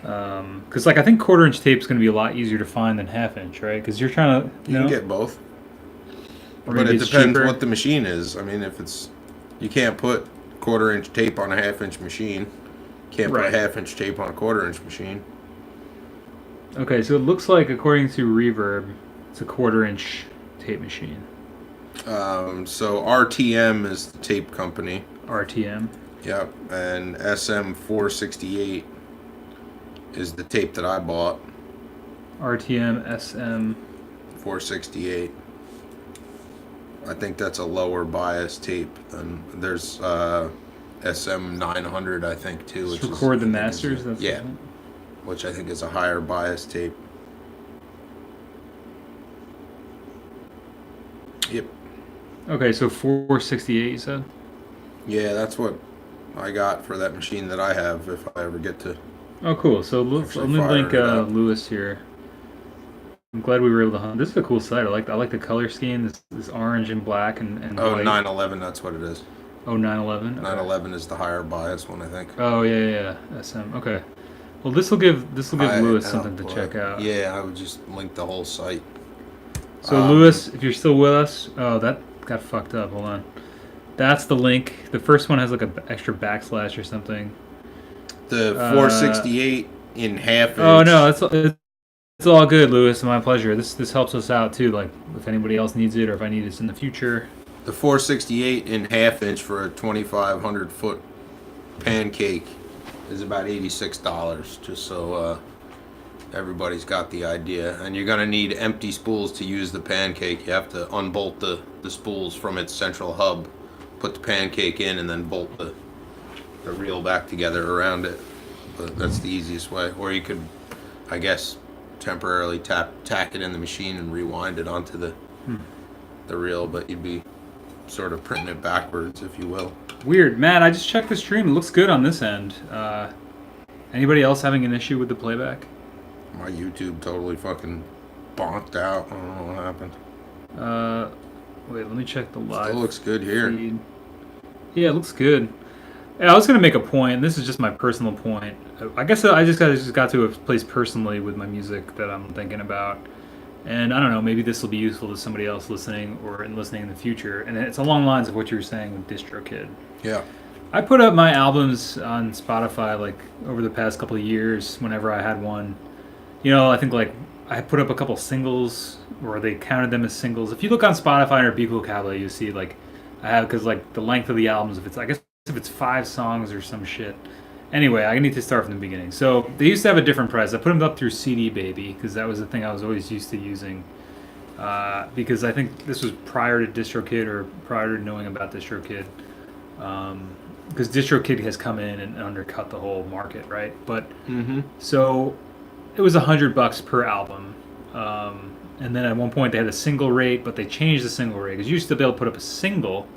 Because I think 1/4-inch tape is going to be a lot easier to find than 1/2-inch, right? Because you're trying to
You can get both,
or
but
maybe
it
it's
depends
cheaper.
what the machine is. I mean, if it's you can't put 1/4-inch tape on a 1/2-inch machine. Can't put
Right.
a 1/2-inch tape on a 1/4-inch machine.
Okay, so it looks like, according to Reverb, it's a 1/4-inch tape machine.
So RTM is the tape company.
RTM.
Yep, and SM 468 is the tape that I bought.
RTM SM.
468. I think that's a lower bias tape than there's SM 900, I think too.
Just record the masters. That's
yeah, which I think is a higher bias tape. Yep.
Okay, so 468 you said?
Yeah, that's what I got for that machine that I have. If I ever get to.
Oh, cool. So let
Actually
me link
fire it up.
Lewis here. I'm glad we were able to hunt. This is a cool site. I like the color scheme. This orange and black and
Oh,
white.
911, that's what it is.
Oh, 911.
911 is the higher bias one, I think.
Oh yeah. SM. Okay. Well, this will give Lewis
High
something to
output.
check out.
Yeah, I would just link the whole site.
So Lewis, if you're still with us, oh, that got fucked up. Hold on. That's the link. The first one has like an extra backslash or something.
The 468 in half inch.
Oh no, it's all good, Lewis. My pleasure. This helps us out too. Like if anybody else needs it or if I need this in the future.
The 468 in half inch for a 2,500 foot pancake is about $86. Just so everybody's got the idea. And you're gonna need empty spools to use the pancake. You have to unbolt the spools from its central hub, put the pancake in, and then bolt the reel back together around it. But that's the easiest way. Or you could, I guess, temporarily tack it in the machine and rewind it onto the reel, but you'd be sort of printing it backwards, if you will.
Weird, Matt. I just checked the stream. It looks good on this end. Anybody else having an issue with the playback?
My YouTube totally fucking bonked out. I don't know what happened.
Wait, let me check the live.
Still looks good here.
feed. Yeah, it looks good. Yeah, I was gonna make a point. This is just my personal point. I guess I just got to a place personally with my music that I'm thinking about, and I don't know. Maybe this will be useful to somebody else listening or listening in the future. And it's along the lines of what you were saying with DistroKid.
Yeah.
I put up my albums on Spotify like over the past couple of years. Whenever I had one, I think like I put up a couple singles, or they counted them as singles. If you look on Spotify or Be Cool Cowboy, you see like I have, because like the length of the albums, if it's 5 songs or some shit. Anyway, I need to start from the beginning. So they used to have a different price. I put them up through CD Baby because that was the thing I was always used to using. Because I think this was prior to DistroKid or prior to knowing about DistroKid. Because DistroKid has come in and undercut the whole market, right? But so it was $100 per album. And then at one point they had a single rate, but they changed the single rate because you used to be able to put up a single,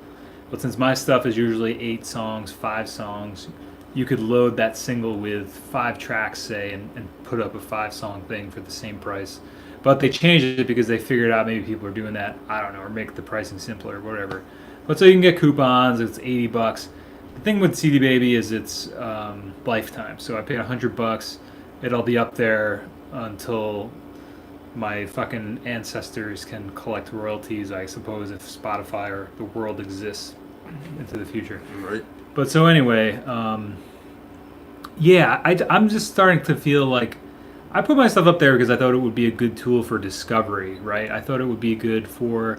but since my stuff is usually 8 songs, 5 songs, you could load that single with 5 tracks, say, and put up a 5-song thing for the same price. But they changed it because they figured out maybe people are doing that, I don't know, or make the pricing simpler or whatever. But so you can get coupons, it's $80. The thing with CD Baby is it's lifetime. So I paid $100. It'll be up there until my fucking ancestors can collect royalties, I suppose, if Spotify or the world exists into the future.
Right.
But so anyway, yeah, I'm just starting to feel like I put myself up there because I thought it would be a good tool for discovery, right? I thought it would be good for...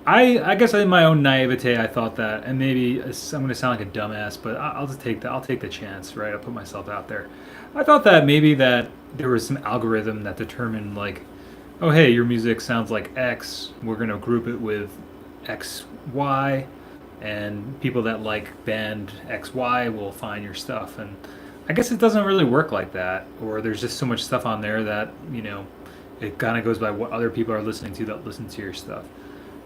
I guess in my own naivete, I thought that, and maybe I'm going to sound like a dumbass, but I'll just take that. I'll take the chance, right? I'll put myself out there. I thought that maybe that there was some algorithm that determined, like, oh, hey, your music sounds like X. We're going to group it with X, Y, and people that like band X, Y will find your stuff. And I guess it doesn't really work like that, or there's just so much stuff on there that, you know, it kind of goes by what other people are listening to that listen to your stuff.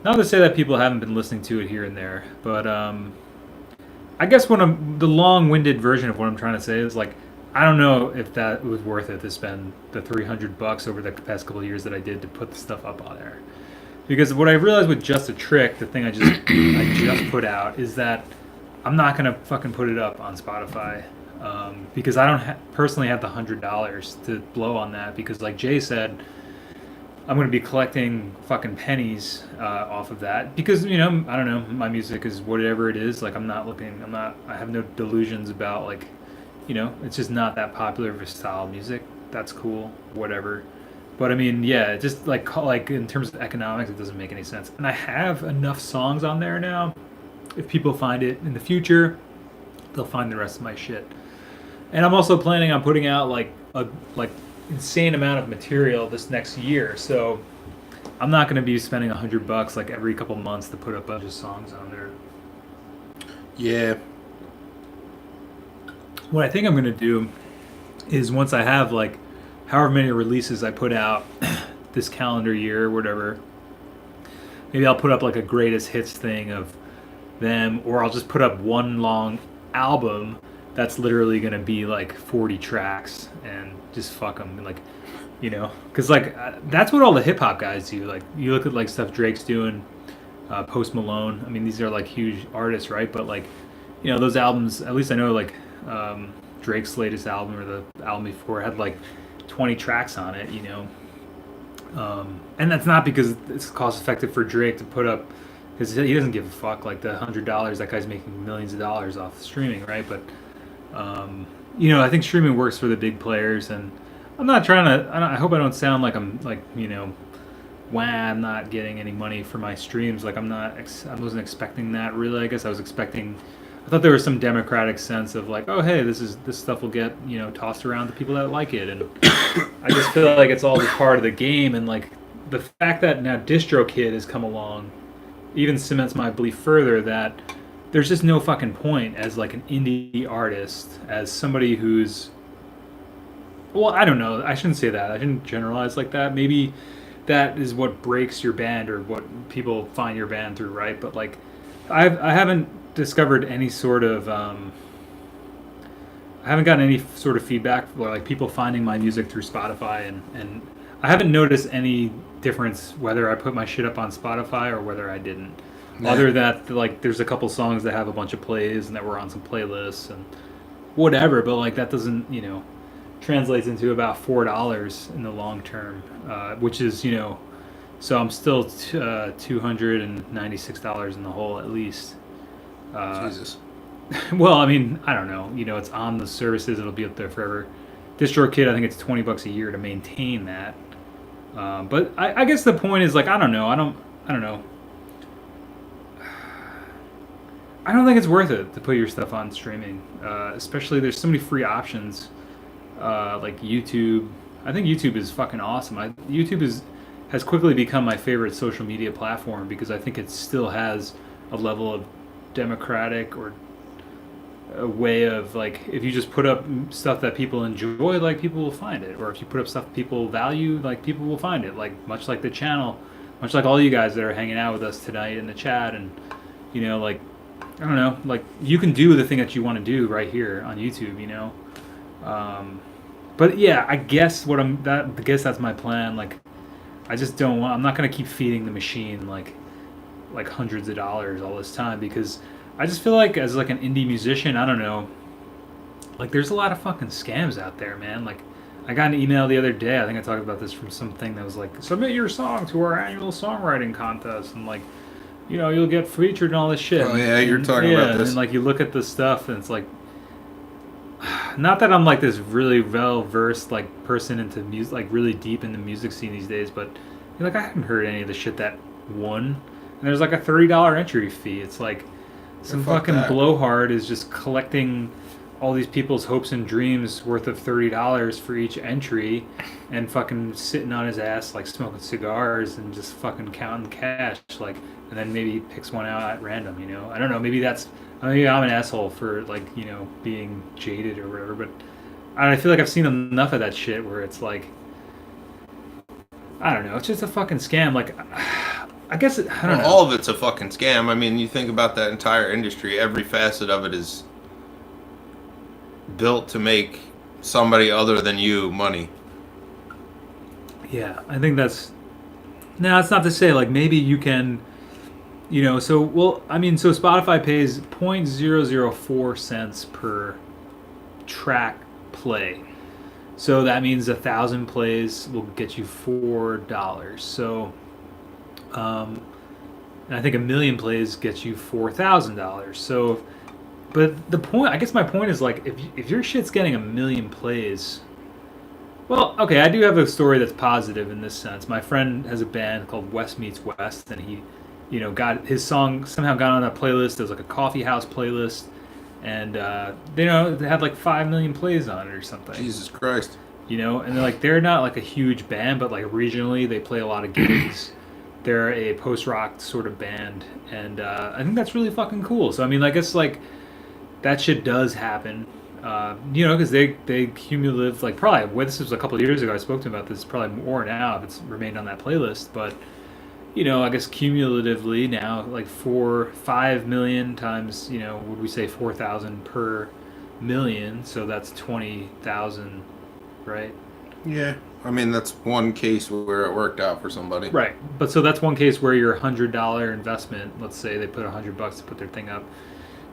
Not to say that people haven't been listening to it here and there, but I guess the long-winded version of what I'm trying to say is, like, I don't know if that was worth it to spend the $300 over the past couple of years that I did to put the stuff up on there. Because what I realized with Just a Trick, the thing I just put out, is that I'm not gonna fucking put it up on Spotify because I don't personally have the $100 to blow on that. Because like Jay said, I'm going to be collecting fucking pennies off of that because, you know, I don't know, my music is whatever it is. Like, I have no delusions about, like, you know, it's just not that popular of a style of music. That's cool, whatever. But I mean, yeah, it just like in terms of economics, it doesn't make any sense. And I have enough songs on there now. If people find it in the future, they'll find the rest of my shit. And I'm also planning on putting out like insane amount of material this next year, so I'm not going to be spending $100 like every couple months to put a bunch of songs on there.
Yeah.
What I think I'm going to do is once I have like however many releases I put out this calendar year or whatever, maybe I'll put up like a greatest hits thing of them, or I'll just put up one long album that's literally going to be like 40 tracks and just fuck them, like, you know, because like that's what all the hip hop guys do. Like, you look at like stuff Drake's doing, Post Malone. I mean, these are like huge artists, right? But like, you know, those albums, at least I know like Drake's latest album or the album before had like 20 tracks on it, you know. And that's not because it's cost effective for Drake to put up, because he doesn't give a fuck. Like the $100, that guy's making millions of dollars off streaming, right? But you know, I think streaming works for the big players, and I'm not trying to. I hope I don't sound like I'm like, you know, I'm not getting any money for my streams. Like I wasn't expecting that really. I guess I thought there was some democratic sense of like, oh hey, this stuff will get, you know, tossed around to people that like it, and I just feel like it's all just part of the game. And like the fact that now DistroKid has come along even cements my belief further that there's just no fucking point as like an indie artist, as somebody who's, well, I don't know, I shouldn't say that, I shouldn't generalize like that. Maybe that is what breaks your band or what people find your band through, right? But like I haven't discovered any sort of I haven't gotten any sort of feedback or like people finding my music through Spotify, and I haven't noticed any difference whether I put my shit up on Spotify or whether I didn't. Yeah. Other that, like, there's a couple songs that have a bunch of plays and that were on some playlists and whatever, but like that doesn't, you know, translates into about $4 in the long term, which is, you know, so I'm still $296 in the hole at least.
Jesus.
Well, I mean, I don't know. You know, it's on the services. It'll be up there forever. DistroKid, I think it's $20 a year to maintain that. But I guess the point is like I don't know. I don't know. I don't think it's worth it to put your stuff on streaming. Especially there's so many free options, like YouTube. I think YouTube is fucking awesome. YouTube has quickly become my favorite social media platform because I think it still has a level of democratic or a way of like if you just put up stuff that people enjoy, like people will find it, or if you put up stuff people value, like people will find it. Like much like the channel, much like all you guys that are hanging out with us tonight in the chat, and like I don't know, like you can do the thing that you want to do right here on YouTube, But yeah, I guess that's my plan. Like, I just don't want. I'm not gonna keep feeding the machine like hundreds of dollars all this time because I just feel like as like an indie musician, I don't know. Like, there's a lot of fucking scams out there, man. Like, I got an email the other day. I think I talked about this from something that was like, submit your song to our annual songwriting contest, and like, you'll get featured and all this shit.
Oh yeah, you're talking about this.
And like, you look at the stuff, and it's like. Not that I'm like this really well versed like person into music, like really deep in the music scene these days, but I haven't heard any of the shit that won. And there's like a $30 entry fee. It's like some fucking blowhard is just collecting all these people's hopes and dreams worth of $30 for each entry, and fucking sitting on his ass like smoking cigars and just fucking counting cash, like, and then maybe picks one out at random. I don't know. Maybe I'm an asshole for like being jaded or whatever, but I feel like I've seen enough of that shit where it's like I don't know, it's just a fucking scam. Like I guess I don't know.
All of it's a fucking scam. I mean, you think about that entire industry, every facet of it is built to make somebody other than you money.
Yeah, I think that's. Now, it's not to say like maybe you can. So Spotify pays 0.004 cents per track play. So that means 1,000 plays will get you $4. So, and I think 1,000,000 plays gets you $4,000. So, but the point, I guess my point is like, if your shit's getting 1,000,000 plays, well, okay, I do have a story that's positive in this sense. My friend has a band called West Meets West, and he. Got his song somehow got on a playlist. It was like a coffee house playlist, and they had like 5 million plays on it or something.
Jesus Christ.
And they're not like a huge band, but like regionally they play a lot of gigs. They're a post-rock sort of band, and I think that's really fucking cool. So I mean, I guess like that shit does happen. Because they cumulative, like probably this was a couple of years ago. I spoke to him about this. Probably more now if it's remained on that playlist, but. I guess cumulatively now, like 5 million times, would we say 4,000 per million? So that's 20,000, right?
Yeah. I mean, that's one case where it worked out for somebody.
Right. But so that's one case where your $100 investment, let's say they put $100 to put their thing up,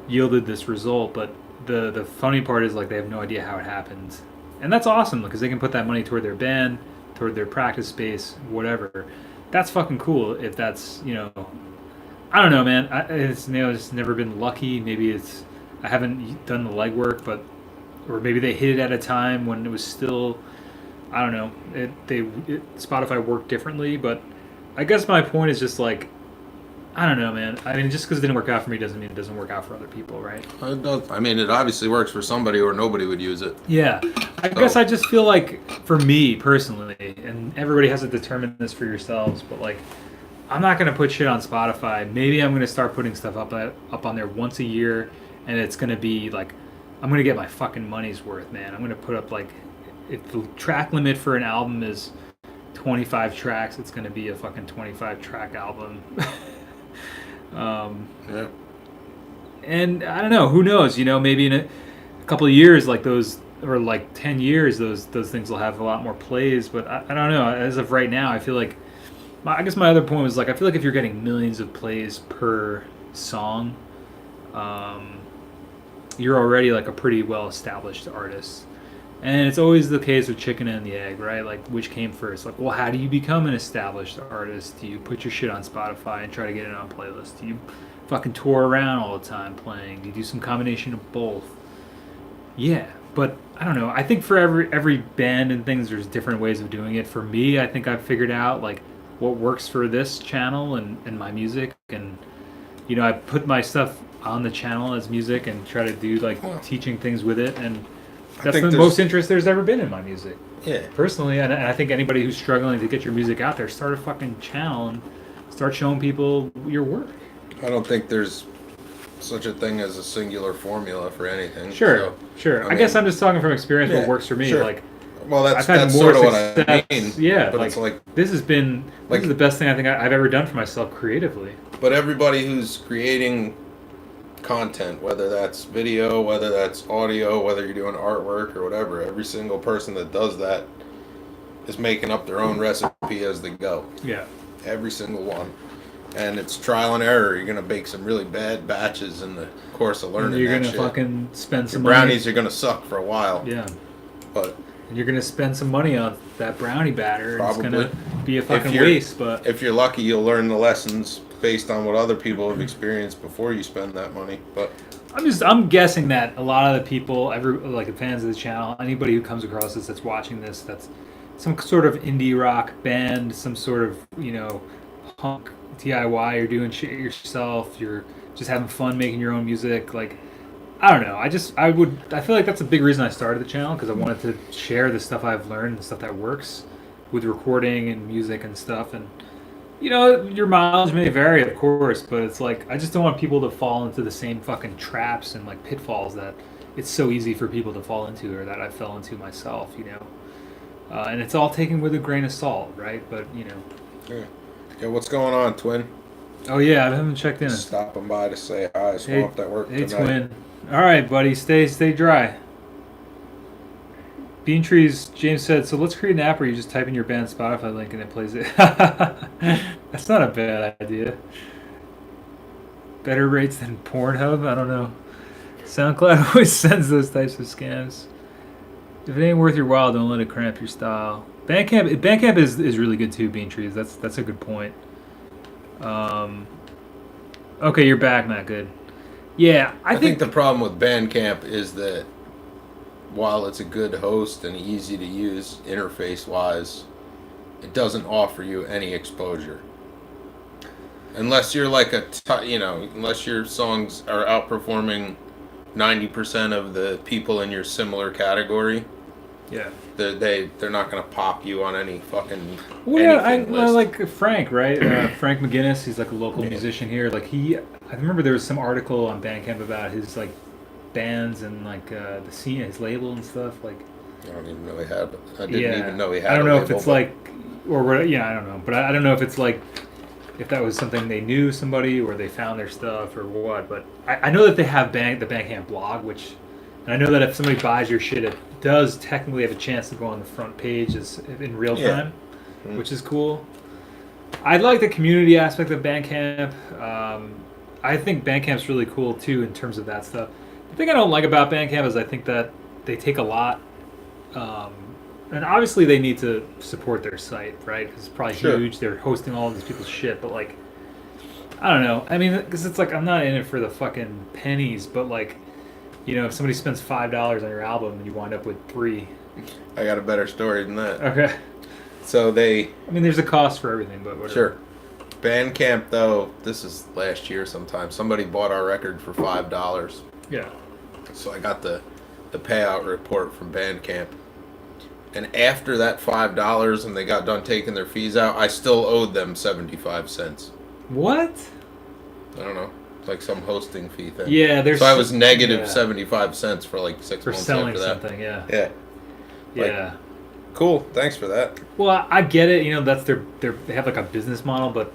yielded this result. But the funny part is like they have no idea how it happened. And that's awesome because they can put that money toward their band, toward their practice space, whatever. That's fucking cool if that's, I don't know, man. It's never been lucky. Maybe I haven't done the legwork, or maybe they hit it at a time when it was still, I don't know. Spotify worked differently, but I guess my point is just like, I don't know, man. I mean, just because it didn't work out for me doesn't mean it doesn't work out for other people, right?
It does. I mean, it obviously works for somebody or nobody would use it.
Yeah. I guess I just feel like, for me personally, and everybody has to determine this for yourselves, but like, I'm not going to put shit on Spotify. Maybe I'm going to start putting stuff up on there once a year, and it's going to be like, I'm going to get my fucking money's worth, man. I'm going to put up like, if the track limit for an album is 25 tracks, it's going to be a fucking 25 track album.
Yeah.
And I don't know, who knows, maybe in a couple of years, like those, or like 10 years, those things will have a lot more plays, but I don't know, as of right now, I feel like, I guess my other point was like, I feel like if you're getting millions of plays per song, you're already like a pretty well established artist. And it's always the case with chicken and the egg, right? Like, which came first? Like, well, how do you become an established artist? Do you put your shit on Spotify and try to get it on playlists? Do you fucking tour around all the time playing? Do you do some combination of both? Yeah. But I don't know. I think for every band and things, there's different ways of doing it. For me, I think I've figured out like what works for this channel and my music, and I put my stuff on the channel as music and try to do like teaching things with it, and that's the most interest there's ever been in my music.
Yeah.
Personally, and I think anybody who's struggling to get your music out there, start a fucking channel and start showing people your work.
I don't think there's such a thing as a singular formula for anything.
Sure. I guess I'm just talking from experience what works for me.
Sure.
Like,
well,
I've had
that's
more
sort of
success.
what I mean.
Yeah,
but it's like
this has been this is the best thing I think I've ever done for myself creatively.
But everybody who's creating content, whether that's video, whether that's audio, whether you're doing artwork or whatever, every single person that does that is making up their own recipe as they go.
Yeah.
Every single one. And it's trial and error. You're gonna bake some really bad batches in the course of learning.
You're
that
gonna
shit.
fucking spend some
brownies
money.
are gonna suck for a while.
Yeah.
But
and you're gonna spend some money on that brownie batter.
Probably.
And it's gonna be a fucking waste. But
if you're lucky, you'll learn the lessons based on what other people have experienced before you spend that money. But
I'm guessing that a lot of the people, like the fans of the channel, anybody who comes across this that's watching this, that's some sort of indie rock band, some sort of punk DIY, you're doing shit yourself, you're just having fun making your own music. Like, I don't know. I feel like that's a big reason I started the channel, because I wanted to share the stuff I've learned, the stuff that works with recording and music and stuff. And your mileage may vary, of course, but it's like I just don't want people to fall into the same fucking traps and like pitfalls that it's so easy for people to fall into, or that I fell into myself. And it's all taken with a grain of salt, right? But
Yeah, what's going on, Twin?
Oh yeah, I haven't checked in.
Stopping by to say hi. Swamped at work
hey,
tonight.
Twin. All right, buddy. Stay dry. Bean Trees, James said, so let's create an app where you just type in your band's Spotify link and it plays it. That's not a bad idea. Better rates than Pornhub? I don't know. SoundCloud always sends those types of scams. If it ain't worth your while, don't let it cramp your style. Bandcamp is really good too, Bean Trees. That's a good point. Okay, you're back, Matt. Good. Yeah, I think
the problem with Bandcamp is that while it's a good host and easy to use interface-wise, it doesn't offer you any exposure. Unless you're like unless your songs are outperforming 90% of the people in your similar category.
Yeah.
They're not gonna pop you on any fucking
I
list.
like Frank, right? Frank McGinnis, he's like a local musician here. Like I remember there was some article on Bandcamp about his like bands and like the scene, his label and stuff. Like
I don't even know he had. I didn't even know he had.
I don't know
if
it's like, or what? Yeah, I don't know, but I don't know if it's like, if that was something they knew somebody or they found their stuff or what. But I know that they have the Bandcamp blog, which, and I know that if somebody buys your shit, it does technically have a chance to go on the front page in real time, which is cool. I like the community aspect of Bandcamp. I think Bandcamp's really cool too in terms of that stuff. The thing I don't like about Bandcamp is I think that they take a lot, and obviously they need to support their site, right? Because it's probably huge. They're hosting all of these people's shit, but like, I don't know. I mean, because it's like I'm not in it for the fucking pennies, but like, if somebody spends $5 on your album and you wind up with 3.
I got a better story than that.
Okay.
So
there's a cost for everything, but whatever.
Sure. Bandcamp, though, this is last year sometime. Somebody bought our record for $5.
Yeah.
So I got the payout report from Bandcamp. And after that $5 and they got done taking their fees out, I still owed them 75 cents.
What?
I don't know. It's like some hosting fee thing.
Yeah, there's.
So I was negative 75 cents for like 6
for
months
selling
after that.
something. Yeah.
Yeah.
Yeah.
Cool. Thanks for that.
Well, I get it. That's they have like a business model, but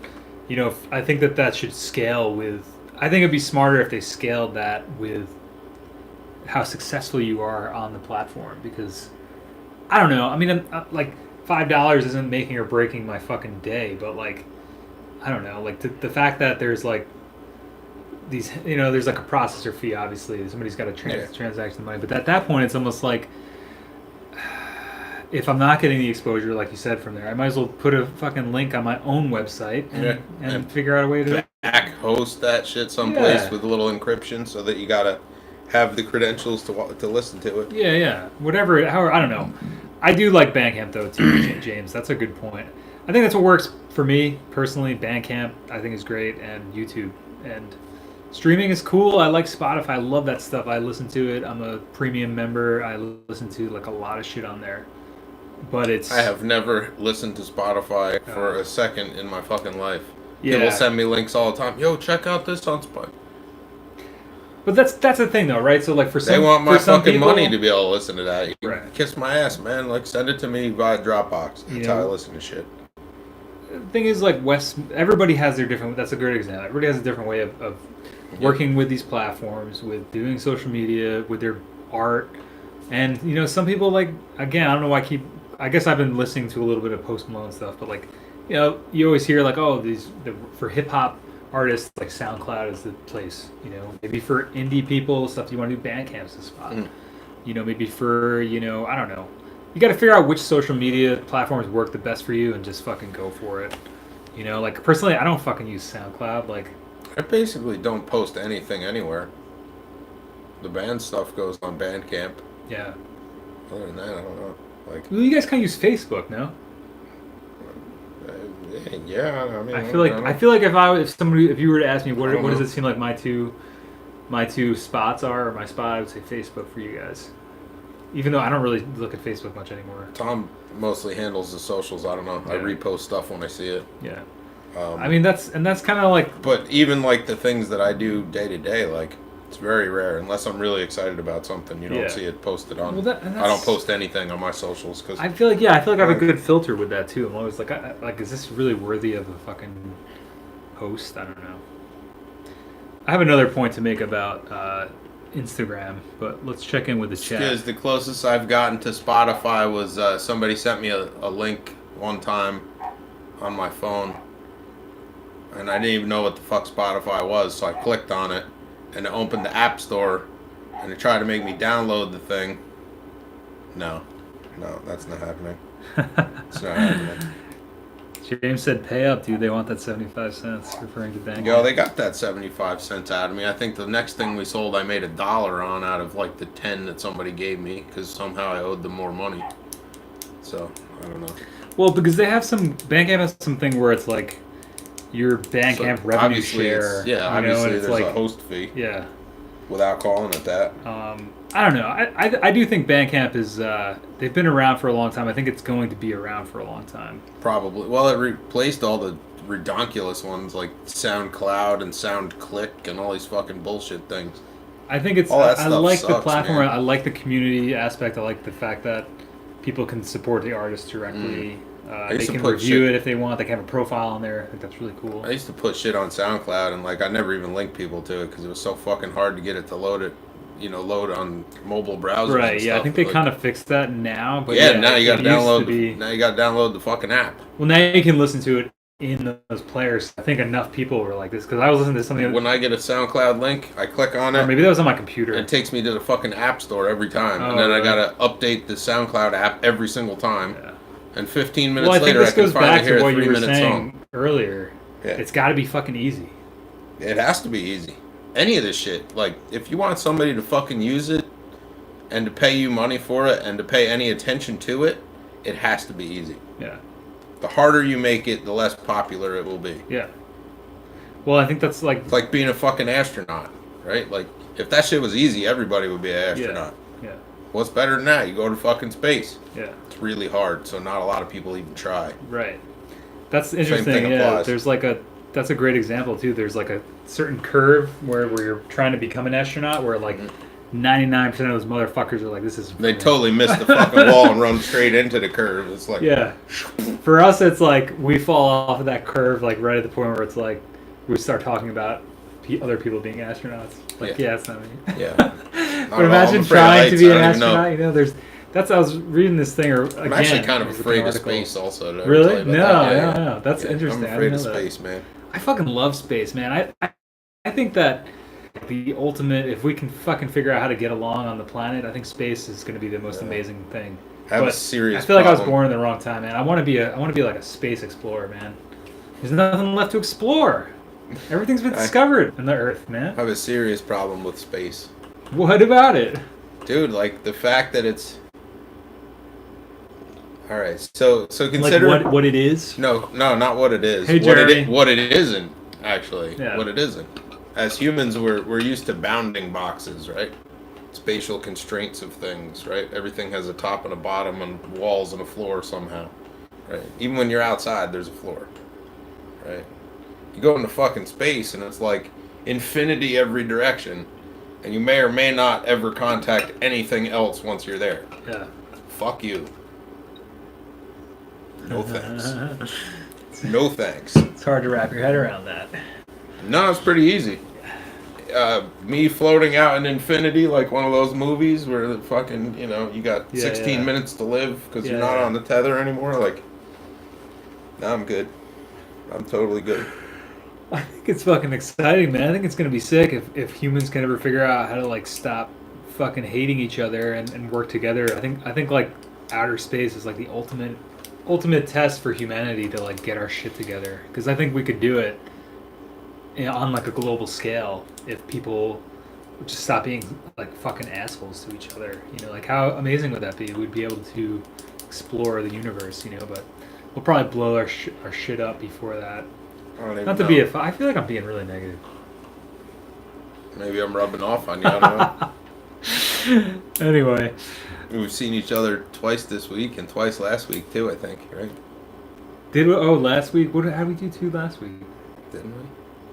I think that should scale with. I think it'd be smarter if they scaled that with how successful you are on the platform, because I don't know. I mean, like $5 isn't making or breaking my fucking day, but like, I don't know. Like the fact that there's like these, there's like a processor fee. Obviously, somebody's got to transaction money, but at that point, it's almost like, if I'm not getting the exposure, like you said, from there, I might as well put a fucking link on my own website and figure out a way to
host that shit someplace with a little encryption, so that you gotta have the credentials to listen to it.
Yeah. Whatever. However, I don't know. I do like Bandcamp though too, James. That's a good point. I think that's what works for me personally. Bandcamp, I think, is great, and YouTube and streaming is cool. I like Spotify. I love that stuff. I listen to it. I'm a premium member. I listen to like a lot of shit on there. But it's.
I have never listened to Spotify for a second in my fucking life.
Yeah.
People send me links all the time. Yo, check out this on Spotify.
But that's the thing though, right? So like for some,
they want my fucking
people,
money to be able to listen to that. You
right.
Kiss my ass, man. Like send it to me via Dropbox. That's how I listen to shit.
The thing is, like everybody has their different. That's a great example. Everybody has a different way of working with these platforms, with doing social media, with their art, and some people like. Again, I don't know why I guess I've been listening to a little bit of Post Malone stuff, but like, you always hear like, oh, for hip hop artists, like SoundCloud is the place. Maybe for indie people, stuff you want to do, Bandcamp's the spot. Maybe for I don't know. You got to figure out which social media platforms work the best for you and just fucking go for it. Like personally, I don't fucking use SoundCloud. Like,
I basically don't post anything anywhere. The band stuff goes on Bandcamp.
Yeah.
Other than that, I don't know. Like,
well, you guys kind of use Facebook, no?
Yeah, I mean,
I feel like if you were to ask me what does it seem like my two spots are, or my spot, I would say Facebook for you guys. Even though I don't really look at Facebook much anymore.
Tom mostly handles the socials. I don't know. Yeah. I repost stuff when I see it.
Yeah. I mean that's kind of like.
But even like the things that I do day to day, like it's very rare unless I'm really excited about something. You don't see it posted on. Well, I don't post anything on my socials because
I feel like I have a good filter with that too. I'm always like, is this really worthy of a fucking post? I don't know. I have another point to make about Instagram, but let's check in with the chat.
Because the closest I've gotten to Spotify was somebody sent me a link one time on my phone, and I didn't even know what the fuck Spotify was, so I clicked on it, and it opened the App Store, and it tried to make me download the thing. No, that's not happening. It's not happening.
James said, "Pay up, dude. They want that 75 cents." Referring to bank.
Yo, they got that 75 cents out of me. I think the next thing we sold, I made $1 on out of like the 10 that somebody gave me because somehow I owed them more money. So I don't know.
Well, because they have Bandcamp has something where it's like your Bandcamp revenue share.
Obviously there's like a host fee.
Yeah.
Without calling it that.
I don't know. I do think Bandcamp is they've been around for a long time. I think it's going to be around for a long time.
Probably. Well, it replaced all the redonkulous ones like SoundCloud and SoundClick and all these fucking bullshit things.
I think it's. I like the platform. Man. I like the community aspect. I like the fact that people can support the artist directly. They can review it if they want. They can have a profile on there. I think that's really cool.
I used to put shit on SoundCloud and like I never even linked people to it because it was so fucking hard to get it to load on mobile browsers.
Right.
And
yeah.
stuff.
I think they kind of fixed that now. But
now you got to download. Now you got to download the fucking app.
Well, now you can listen to it in those players. I think enough people were like this because I was listening to something.
When I get a SoundCloud link, I click on it.
Or maybe that was on my computer.
It takes me to the fucking app store every time, and then I gotta update the SoundCloud app every single time. Yeah. And 15 minutes later, I can finally hear a 3-minute song.
Earlier, it's got to be fucking easy.
It has to be easy. Any of this shit, like if you want somebody to fucking use it, and to pay you money for it, and to pay any attention to it, it has to be easy.
Yeah.
The harder you make it, the less popular it will be.
Yeah. Well, I think that's like...
It's like being a fucking astronaut, right? Like, if that shit was easy, everybody would be an astronaut.
Yeah.
What's better than that? You go to fucking space.
Yeah.
It's really hard, so not a lot of people even try.
Right. That's interesting. Same thing applies. There's like that's a great example, too. There's like a certain curve where you're trying to become an astronaut where like 99% of those motherfuckers are like, this is...
They totally miss the fucking wall and run straight into the curve. It's like...
Yeah. For us, it's like we fall off of that curve like right at the point where it's like we start talking about other people being astronauts. Like, it's not me.
Yeah.
But imagine trying to be an astronaut. I was reading this thing,
I'm actually kind of afraid of space also.
Really? No. That's interesting.
I'm afraid of space, man.
I fucking love space, man. I think that the ultimate, if we can fucking figure out how to get along on the planet, I think space is going to be the most amazing thing.
I have a serious
I feel like I was born in the wrong time, man. I want to be like a space explorer, man. There's nothing left to explore. Everything's been discovered on the Earth, man.
I have a serious problem with space.
What about it?
Dude, like the fact that it's all right. So
Like
consider
what it is?
no, not what it is.
Hey, Jeremy.
What it isn't actually.
Yeah.
What it isn't. As humans, we're used to bounding boxes, right? Spatial constraints of things, right? Everything has a top and a bottom and walls and a floor somehow, right? Even when you're outside, there's a floor, right? You go into fucking space and it's like infinity every direction, and you may or may not ever contact anything else once you're there.
Yeah.
Fuck you. No thanks. No thanks.
It's hard to wrap your head around that.
No, it's pretty easy. Me floating out in infinity like one of those movies where the fucking, you got 16 minutes to live because you're not on the tether anymore. Like, nah, I'm good. I'm totally good.
I think it's fucking exciting, man. I think it's gonna be sick if humans can ever figure out how to like stop fucking hating each other and work together. I think like outer space is like the ultimate test for humanity to like get our shit together. Because I think we could do it on like a global scale if people would just stop being like fucking assholes to each other. Like how amazing would that be? We'd be able to explore the universe, but we'll probably blow our shit up before that. Not to be I feel like I'm being really negative.
Maybe I'm rubbing off on you. I don't know.
Anyway,
we've seen each other twice this week and twice last week too. I think, right?
Did we? Oh, last week. How did we do two last week?
Didn't we?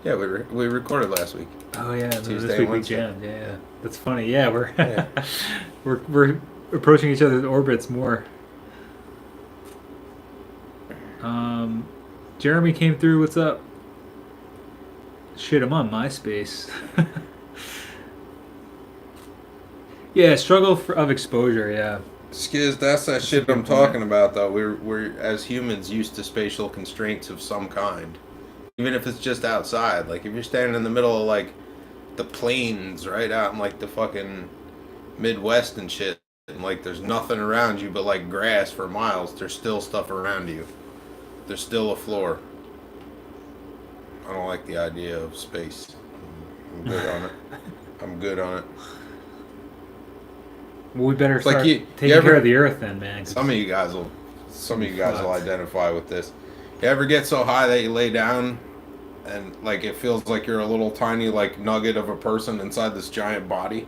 Yeah, we recorded last week.
Oh yeah,
Tuesday,
this week we jammed. Yeah, that's funny. Yeah, we're approaching each other's orbits more. Jeremy came through. What's up? Shit, I'm on MySpace. Yeah, struggle of exposure. Yeah.
Skiz, that's that shit I'm talking about, though. We're as humans used to spatial constraints of some kind, even if it's just outside. Like if you're standing in the middle of like the plains, right out in like the fucking Midwest and shit, and like there's nothing around you but like grass for miles. There's still stuff around you. There's still a floor. I don't like the idea of space. I'm good on it. I'm good on it.
Well, we better start taking care of the earth then, man.
Some of you guys will identify with this. You ever get so high that you lay down and like it feels like you're a little tiny like nugget of a person inside this giant body?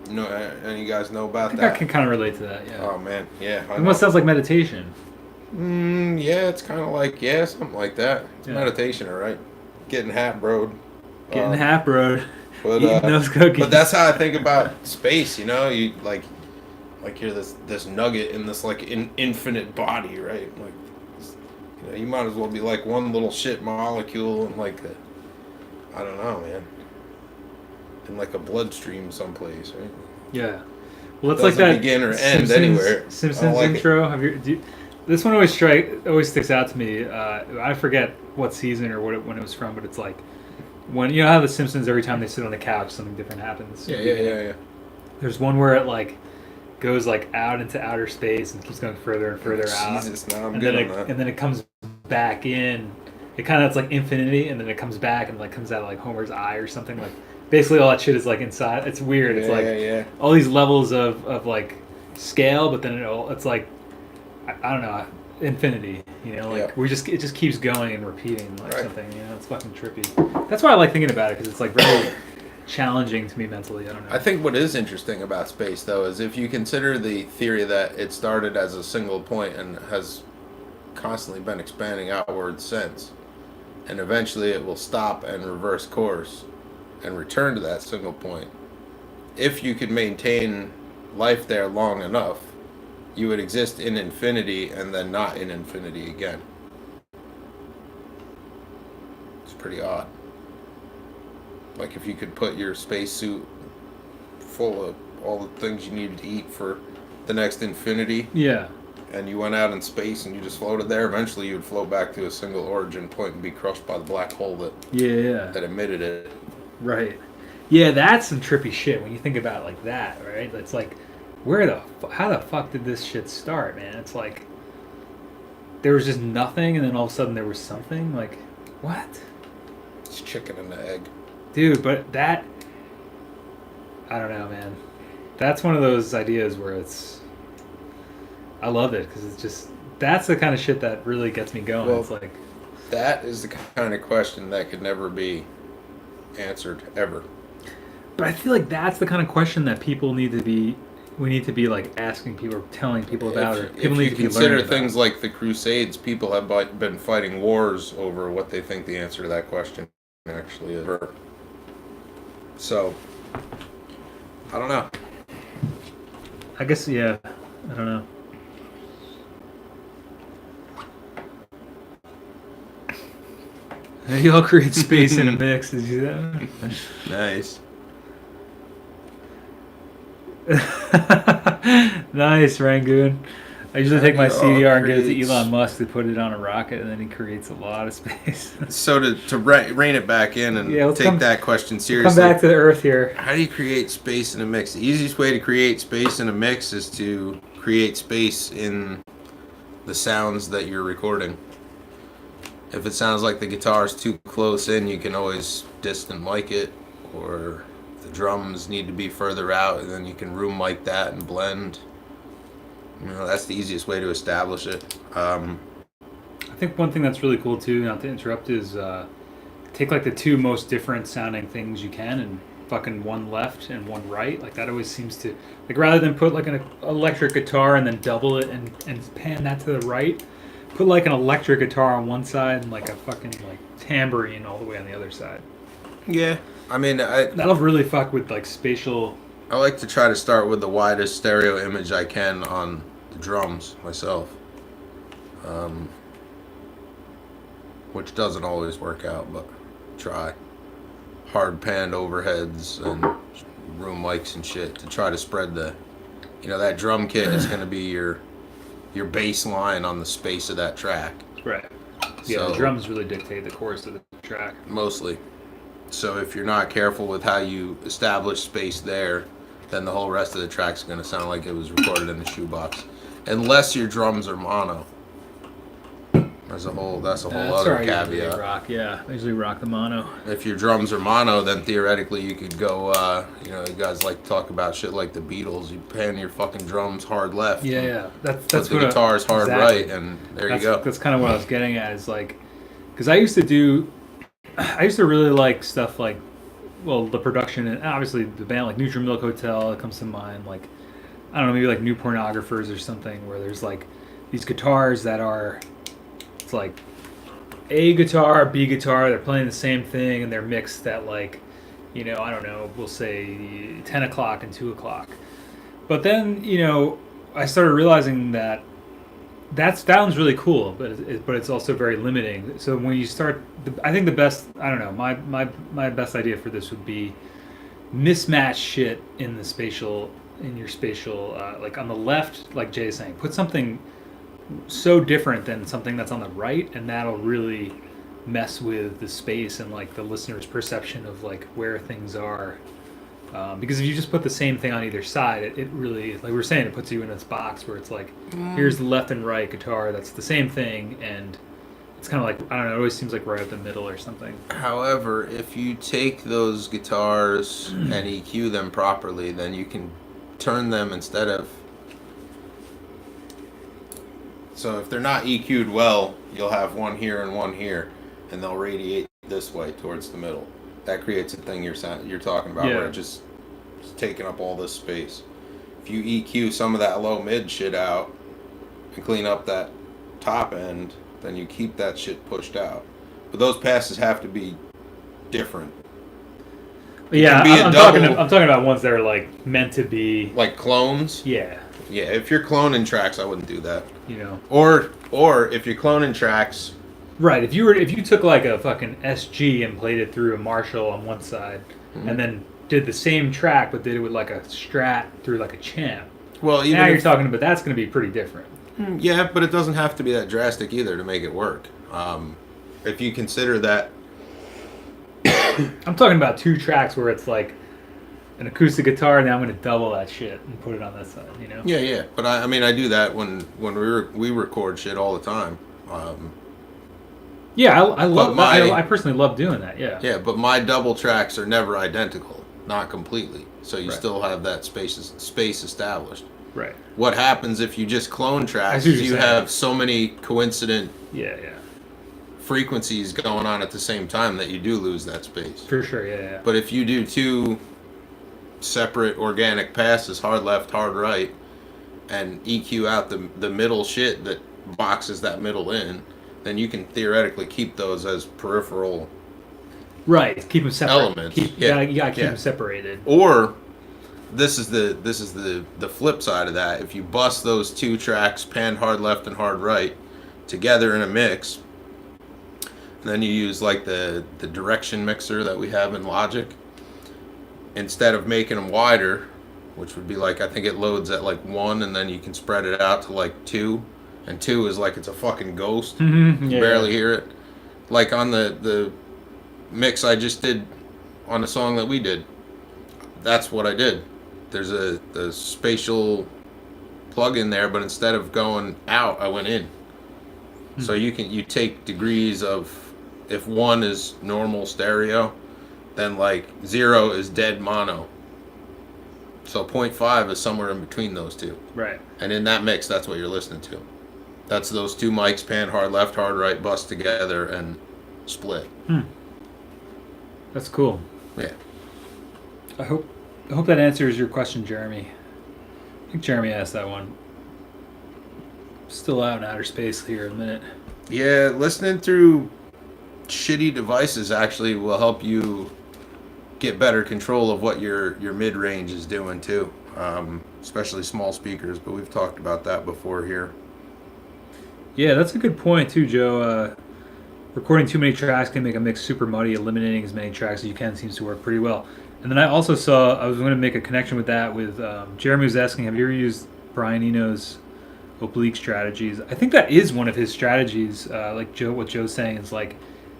Any you guys know about that?
I can kind of relate to that, yeah.
Oh man, yeah.
It almost sounds like meditation.
Yeah, it's kind of like something like that. It's meditation, all right. Getting half-broed. But,
eating those cookies.
But that's how I think about space. You like you're this nugget in this like infinite body, right? Like, you might as well be like one little shit molecule in like I don't know, man. In like a bloodstream someplace, right?
Yeah. Well, it's like that
begin or end anywhere.
Simpsons like intro. This one always sticks out to me. I forget what season or when it was from, but it's like when you know how the Simpsons every time they sit on the couch something different happens.
Yeah.
There's one where it like goes like out into outer space and keeps going further and further out.
Jesus, now I'm good on that.
And then it comes back in. It kind of it's like infinity, and then it comes back and like comes out of like Homer's eye or something. Like basically all that shit is like inside. It's weird. It's like all these levels of like scale, but then it's like I don't know, infinity. It just keeps going and repeating like something. It's fucking trippy. That's why I like thinking about it because it's like very challenging to me mentally. I don't know.
I think what is interesting about space though is if you consider the theory that it started as a single point and has constantly been expanding outwards since, and eventually it will stop and reverse course and return to that single point. If you could maintain life there long enough, you would exist in infinity and then not in infinity again. It's pretty odd. Like if you could put your spacesuit full of all the things you needed to eat for the next infinity.
Yeah.
And you went out in space and you just floated there, eventually you would float back to a single origin point and be crushed by the black hole that emitted it.
Right. Yeah, that's some trippy shit when you think about it like that, right? It's like, how the fuck did this shit start, man? It's like, there was just nothing and then all of a sudden there was something? Like, what?
It's chicken and the egg.
Dude, but that... I don't know, man. That's one of those ideas where I love it because it's just that's the kind of shit that really gets me going.
Well,
it's like
that is the kind of question that could never be answered ever.
But I feel like that's the kind of question that people need to be. We need to be like asking people, or telling people about it. People need to be
consider
learning
things
about.
like the Crusades, people have been fighting wars over what they think the answer to that question actually is. So, I don't know.
I guess yeah. I don't know. Maybe I'll create space in a mix. Did you see that?
Nice.
Nice, Rangoon. I usually take my
Maybe
CDR
I'll
and give it to
create-
Elon Musk to put it on a rocket, and then he creates a lot of space.
So to rein it back in and
Yeah, let's
take
come-
that question
Come
seriously,
back to the Earth here.
how do you create space in a mix? The easiest way to create space in a mix is to create space in the sounds that you're recording. If it sounds like the guitar is too close in, you can always distant mic it, or if the drums need to be further out, and then you can room mic that and blend. You know, that's the easiest way to establish it.
I think one thing that's really cool too, not to interrupt, is take like the two most different sounding things you can and fucking one left and one right. Like that always seems to like rather than put like an electric guitar and then double it and pan that to the right, put like an electric guitar on one side and like a fucking like tambourine all the way on the other side.
Yeah, I mean,
That'll really fuck with like spatial.
I like to try to start with the widest stereo image I can on the drums myself, which doesn't always work out, but try. Hard panned overheads and room mics and shit to try to spread the, you know, that drum kit is going to be your bass line on the space of that track.
Right. Yeah,
So-
the drums really dictate the chorus of the track.
Mostly. So if you're not careful with how you establish space there, then the whole rest of the track's going to sound like it was recorded in a shoebox. Unless your drums are mono. That's a whole other
where I usually
caveat.
rock, yeah. I usually rock the mono.
If your drums are mono, then theoretically you could go, you know, you guys like to talk about shit like the Beatles. You pan your fucking drums hard left.
Yeah,
and
yeah. That's
put the
what
guitars hard
exactly.
right, and there you go.
That's kind of what I was getting at. Is like, because I used to really like stuff like, well, the production and obviously the band like Neutral Milk Hotel. It comes to mind. Like, I don't know, maybe like New Pornographers or something, where there's like these guitars that are, it's like A guitar, B guitar. They're playing the same thing, and they're mixed at like, you know, I don't know, we'll say 10 o'clock and 2 o'clock. But then, you know, I started realizing that sounds really cool, but it's also very limiting. So when you start, I think the best, I don't know, my best idea for this would be mismatch shit in your spatial, like on the left, like Jay is saying, put something so different than something that's on the right, and that'll really mess with the space and like the listener's perception of like where things are. Because if you just put the same thing on either side, it really, like we were saying, it puts you in this box where it's like, here's the left and right guitar, that's the same thing, and it's kind of like, I don't know, it always seems like right up the middle or something.
However, if you take those guitars and EQ them properly, then you can turn them instead of... So if they're not EQ'd well, you'll have one here and one here, and they'll radiate this way towards the middle. That creates a thing you're talking about, where it just is taking up all this space. If you EQ some of that low mid shit out and clean up that top end, then you keep that shit pushed out. But those passes have to be different.
Yeah,
can be a
I'm
double-
talking about ones that are like meant to be.
Like clones.
Yeah,
Yeah, if you're cloning tracks, I wouldn't do that.
you know.
Or if you're cloning tracks,
Right. If you took like a fucking SG and played it through a Marshall on one side, and then did the same track but did it with like a Strat through like a Champ.
well, even
Now you're
if,
talking about that's going to be pretty different.
yeah, but it doesn't have to be that drastic either to make it work. If you consider that,
I'm talking about two tracks where it's like an acoustic guitar, and now I'm going to double that shit and put it on this side. You know.
yeah. But I mean, I do that when we record shit all the time.
Yeah, I love
But
that. I personally love doing that. Yeah.
Yeah, but my double tracks are never identical. not completely. So you
Right.
still have that space established.
Right.
What happens if you just clone tracks?
see what
Is
you're
you
saying.
have so many coincident
Yeah.
frequencies going on at the same time that you do lose that space.
For sure. Yeah.
But if you do two separate organic passes, hard left, hard right, and EQ out the middle shit that boxes that middle in, then you can theoretically keep those as peripheral
Right. Keep them separate.
elements.
You gotta keep them separated.
Or this is the flip side of that. If you bust those two tracks, panned hard left and hard right, together in a mix, and then you use like the direction mixer that we have in Logic, instead of making them wider, which would be like, I think it loads at like 1, and then you can spread it out to like 2, and 2 is like it's a fucking ghost.
Mm-hmm.
You barely hear it. Like on the mix I just did on the song that we did, that's what I did. There's the spatial plug in there, but instead of going out, I went in. Mm-hmm. So you take degrees of, if 1 is normal stereo, then like 0 is dead mono. So 0.5 is somewhere in between those two.
Right.
And in that mix, that's what you're listening to. That's those two mics, pan hard left, hard right, bust together and split.
That's cool.
Yeah.
I hope that answers your question, Jeremy. I think Jeremy asked that one. Still out in outer space here in a minute.
Yeah, listening through shitty devices actually will help you get better control of what your mid-range is doing too, especially small speakers, but we've talked about that before here.
Yeah, that's a good point too, Joe. Recording too many tracks can make a mix super muddy. Eliminating as many tracks as you can seems to work pretty well. And then I also saw, I was going to make a connection with that with Jeremy was asking, have you ever used Brian Eno's oblique strategies? I think that is one of his strategies. Like what Joe's saying is like,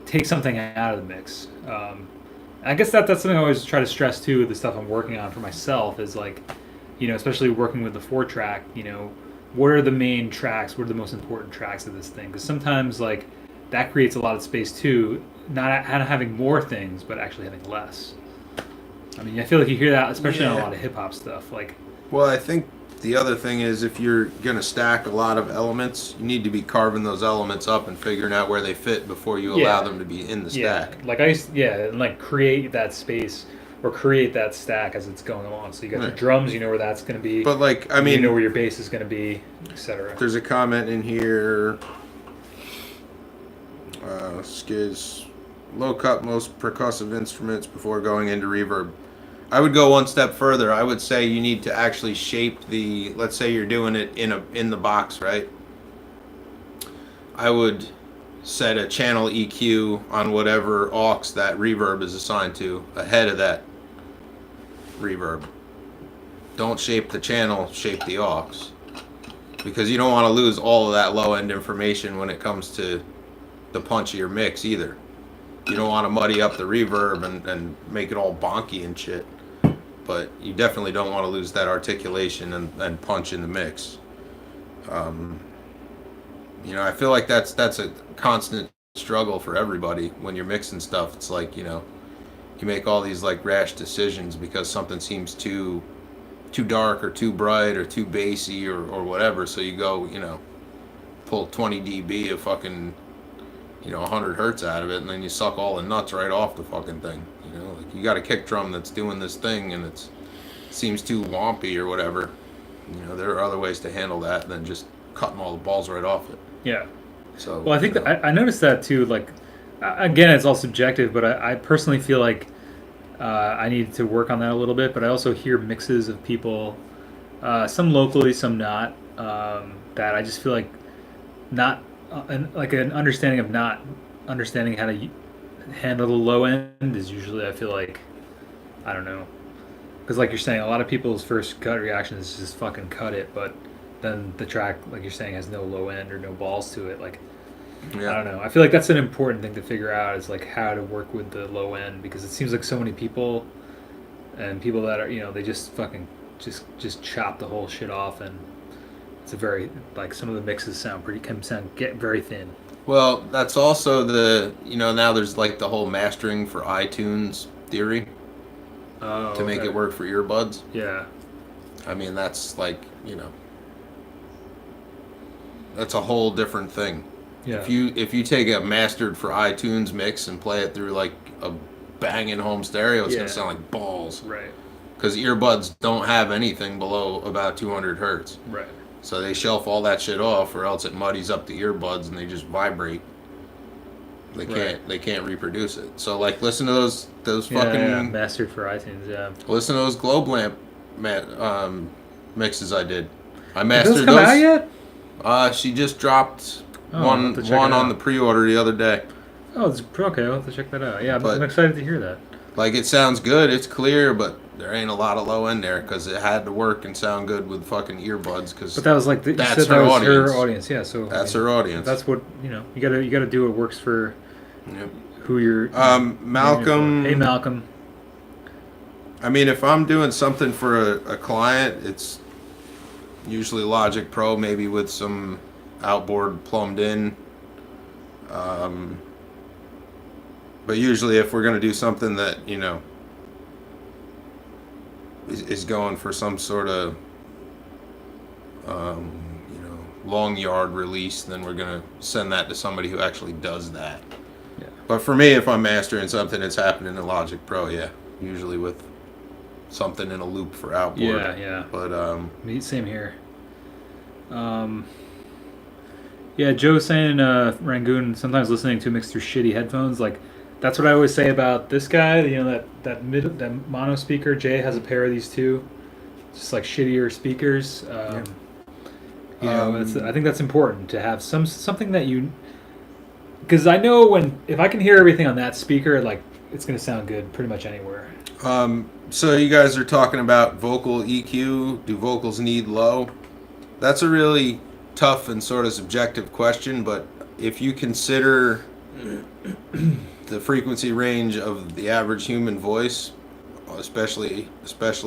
take something out of the mix. I guess that's something I always try to stress too with the stuff I'm working on for myself is like, especially working with the 4-track, what are the main tracks? What are the most important tracks of this thing? Because sometimes like that creates a lot of space too, not having more things, but actually having less. I mean, I feel like you hear that, especially on a lot of hip hop stuff. Like,
well, I think the other thing is if you're gonna stack a lot of elements, you need to be carving those elements up and figuring out where they fit before you allow them to be in the stack.
Like and like create that space or create that stack as it's going along. So you got your drums, you know where that's going to be.
But like, I mean,
you know where your bass is going to be, etc.
There's a comment in here. Skids, low cut most percussive instruments before going into reverb. I would go one step further. I would say you need to actually shape the. Let's say you're doing it in the box, right? I would set a channel EQ on whatever aux that reverb is assigned to ahead of that reverb. Don't shape the channel, shape the aux. Because you don't want to lose all of that low end information when it comes to the punch of your mix either. You don't want to muddy up the reverb and make it all bonky and shit. But you definitely don't want to lose that articulation and punch in the mix. I feel like that's a constant struggle for everybody when you're mixing stuff. It's like, you make all these like rash decisions because something seems too dark or too bright or too bassy or whatever. So you go, pull 20 dB of fucking, 100 hertz out of it, and then you suck all the nuts right off the fucking thing. Like you got a kick drum that's doing this thing and it seems too wompy or whatever. There are other ways to handle that than just cutting all the balls right off it.
Yeah.
So.
Well, I think that I noticed that too. Like, again, it's all subjective, but I personally feel like I need to work on that a little bit. But I also hear mixes of people, some locally, some not. That I just feel like not like an understanding of not understanding how to handle the low end is usually, I feel like, I don't know, because like you're saying, a lot of people's first gut reaction is just fucking cut it, but then the track, like you're saying, has no low end or no balls to it. Like, yeah. I don't know. I feel like that's an important thing to figure out is like how to work with the low end, because it seems like so many people and people that are, they just fucking just chop the whole shit off, and it's a very, like, some of the mixes get very thin.
Well, that's also the, now there's like the whole mastering for iTunes theory. to make it work for earbuds.
Yeah.
I mean, that's like, that's a whole different thing.
Yeah.
If you take a mastered for iTunes mix and play it through like a banging home stereo, it's gonna sound like balls.
Right.
Because earbuds don't have anything below about 200 hertz.
Right.
So they shelf all that shit off, or else it muddies up the earbuds and they just vibrate. They can't reproduce it. So like, listen to those fucking
mastered for iTunes. Yeah.
Listen to those globe lamp mixes I did. I
Did
mastered
those come out yet?
She just dropped
I'll have to check
one
it
on
out.
the pre-order the other day.
Oh, it's okay. I'll have to check that out. Yeah,
But-
I'm excited to hear that.
Like, it sounds good, it's clear, but there ain't a lot of low end there because it had to work and sound good with fucking earbuds. Because
But that was like
that's
you said
her
that was
audience.
her audience. Yeah, so
That's her audience.
That's what you gotta do what works for
Yep.
who you're.
Malcolm.
Hey, Malcolm.
I mean, if I'm doing something for a client, it's usually Logic Pro, maybe with some outboard plumbed in. But usually, if we're going to do something that, is going for some sort of, long yard release, then we're going to send that to somebody who actually does that.
Yeah.
But for me, if I'm mastering something, it's happening in Logic Pro, usually with something in a loop for outboard.
Yeah.
But
Same here. Yeah, Joe saying Rangoon sometimes listening to mixed through shitty headphones. Like, that's what I always say about this guy. That mono speaker. Jay has a pair of these too. Just like shittier speakers. I think that's important to have something that you. Because I know if I can hear everything on that speaker, like it's gonna sound good pretty much anywhere.
So you guys are talking about vocal EQ. Do vocals need low? That's a really tough and sort of subjective question, but if you consider the frequency range of the average human voice, especially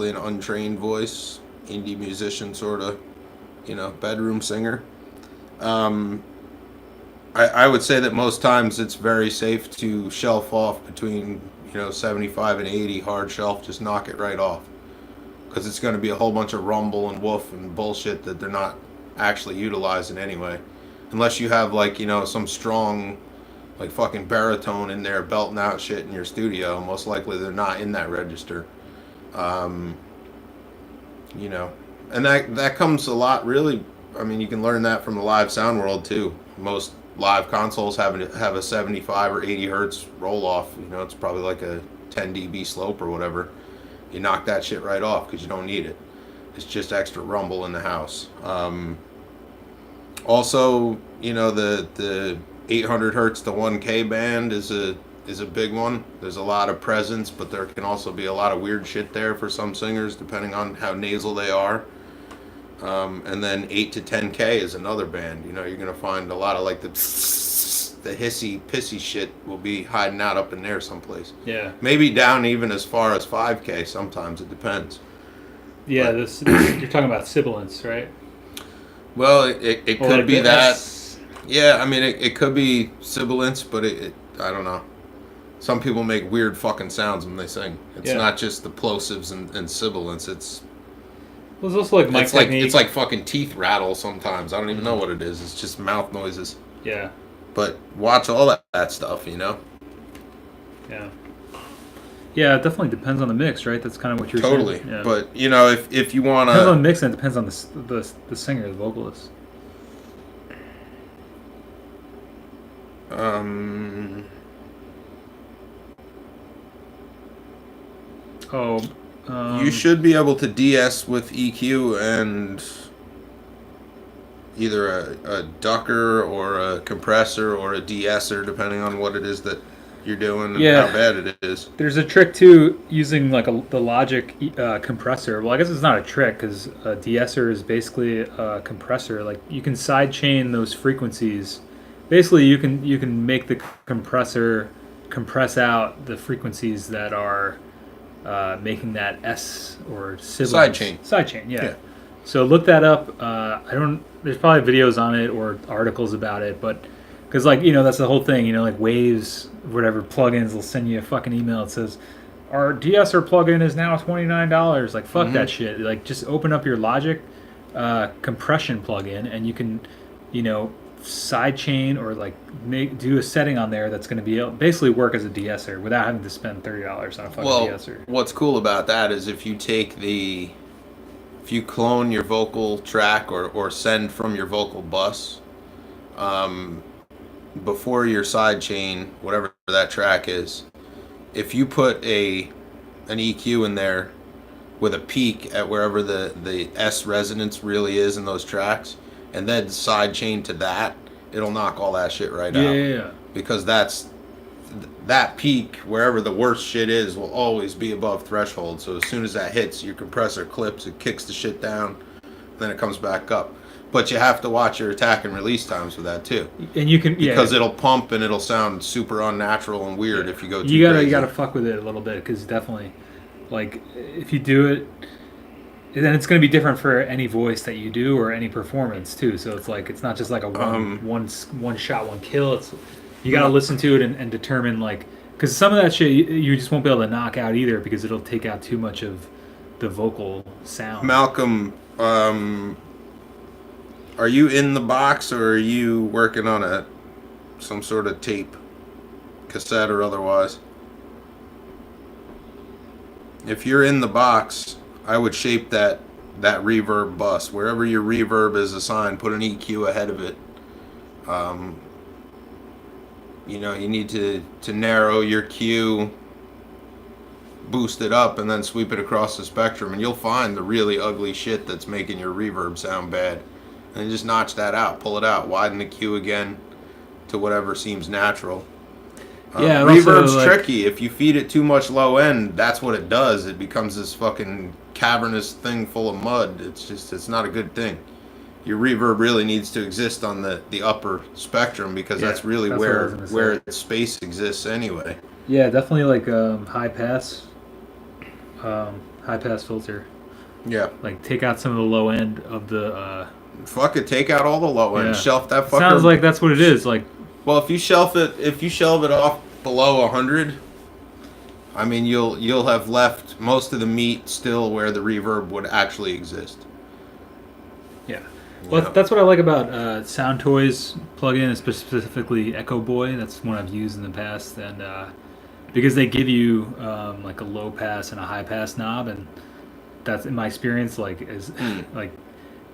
an untrained voice, indie musician sort of, bedroom singer, I would say that most times it's very safe to shelf off between 75 and 80 hard shelf. Just knock it right off, because it's going to be a whole bunch of rumble and woof and bullshit that they're not actually utilizing anyway, unless you have some strong fucking baritone in there belting out shit in your studio. Most likely they're not in that register. And that comes a lot, really. I mean, you can learn that from the live sound world too. Most live consoles have a 75 or 80 hertz roll off. It's probably like a 10 dB slope or whatever. You knock that shit right off because you don't need it. It's just extra rumble in the house. Also, the 800 hertz to 1K band is a big one. There's a lot of presence, but there can also be a lot of weird shit there for some singers, depending on how nasal they are. And then 8 to 10K is another band. You're gonna find a lot of the hissy, pissy shit will be hiding out up in there someplace.
Yeah.
Maybe down even as far as 5K. Sometimes it depends.
Yeah, this you're talking about sibilance, right?
Well, it
Or
could
like
be
the
that.
S-
Yeah, I mean, it could be sibilance, but I don't know. Some people make weird fucking sounds when they sing. It's not just the plosives and sibilance. It's
Well, it's also like mic technique.
it's like fucking teeth rattle sometimes. I don't even know what it is. It's just mouth noises.
Yeah.
But watch all that stuff,
Yeah. Yeah, it definitely depends on the mix, right? That's kind of what you're
Totally.
saying. Yeah.
But if you want
Depends on the
to,
mix and it depends on the singer, the vocalist.
you should be able to DS with EQ and either a ducker or a compressor or a de-esser, depending on what it is that you're doing and how bad it is.
There's a trick too using the Logic compressor. Well, I guess it's not a trick because a de-esser is basically a compressor. Like you can sidechain those frequencies. Basically, you can make the compressor compress out the frequencies that are making that S or sibilance. Sidechain, yeah. So look that up. There's probably videos on it or articles about it, but because that's the whole thing. Like Waves, whatever plugins will send you a fucking email that says, our de-esser plugin is now $29. Like, fuck
Mm-hmm.
that shit. Like, just open up your Logic compression plugin, and you can, sidechain or like do a setting on there that's going to be basically work as a de-esser without having to spend $30 on a fucking
Well,
de-esser.
what's cool about that is if you clone your vocal track or send from your vocal bus, before your sidechain, whatever that track is, if you put an EQ in there with a peak at wherever the S resonance really is in those tracks, and then sidechain to that, it'll knock all that shit right out.
Yeah.
Because that peak, wherever the worst shit is, will always be above threshold. So as soon as that hits, your compressor clips, it kicks the shit down, then it comes back up. But you have to watch your attack and release times with that too.
And you can
because it'll pump and it'll sound super unnatural and weird if you go too
you
crazy.
gotta fuck with it a little bit, because definitely, like, if you do it, then it's going to be different for any voice that you do or any performance too. So it's like, it's not just like a one shot, one kill. It's, you got to listen to it and determine, like, because some of that shit you just won't be able to knock out either, because it'll take out too much of the vocal sound.
Malcolm, are you in the box, or are you working on some sort of tape, cassette or otherwise? If you're in the box, I would shape that reverb bus. Wherever your reverb is assigned, put an EQ ahead of it. You need to narrow your Q, boost it up, and then sweep it across the spectrum, and you'll find the really ugly shit that's making your reverb sound bad. And just notch that out, pull it out, widen the Q again to whatever seems natural. Reverb's tricky. If you feed it too much low end, that's what it does. It becomes this fucking cavernous thing full of mud. It's not a good thing. Your reverb really needs to exist on the upper spectrum, because that's really where its space exists anyway.
Yeah, definitely, like high pass filter.
Yeah.
Like, take out some of the low end of the.
Fuck it, take out all the low end. Shelf that fucker.
Sounds like that's what it is. Like,
well, if you shelve it off below 100, I mean, you'll have left most of the meat still where the reverb would actually exist.
Yeah. Well, that's what I like about Sound Toys plugin, specifically Echo Boy. That's one I've used in the past, and because they give you like a low pass and a high pass knob, and that's, in my experience, like, is like,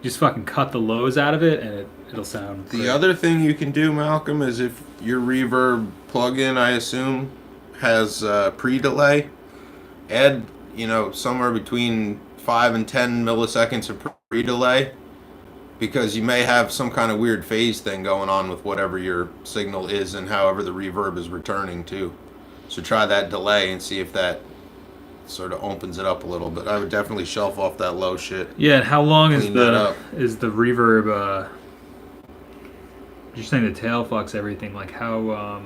just fucking cut the lows out of it, and it'll sound great.
The other thing you can do, Malcolm, is if your reverb plugin, I assume, has pre-delay, add somewhere between 5 and 10 milliseconds of pre-delay, because you may have some kind of weird phase thing going on with whatever your signal is and however the reverb is returning to. So try that delay and see if that sort of opens it up a little bit. I would definitely shelf off that low shit.
Yeah, and how long is the reverb? You're saying the tail fucks everything. Like, how?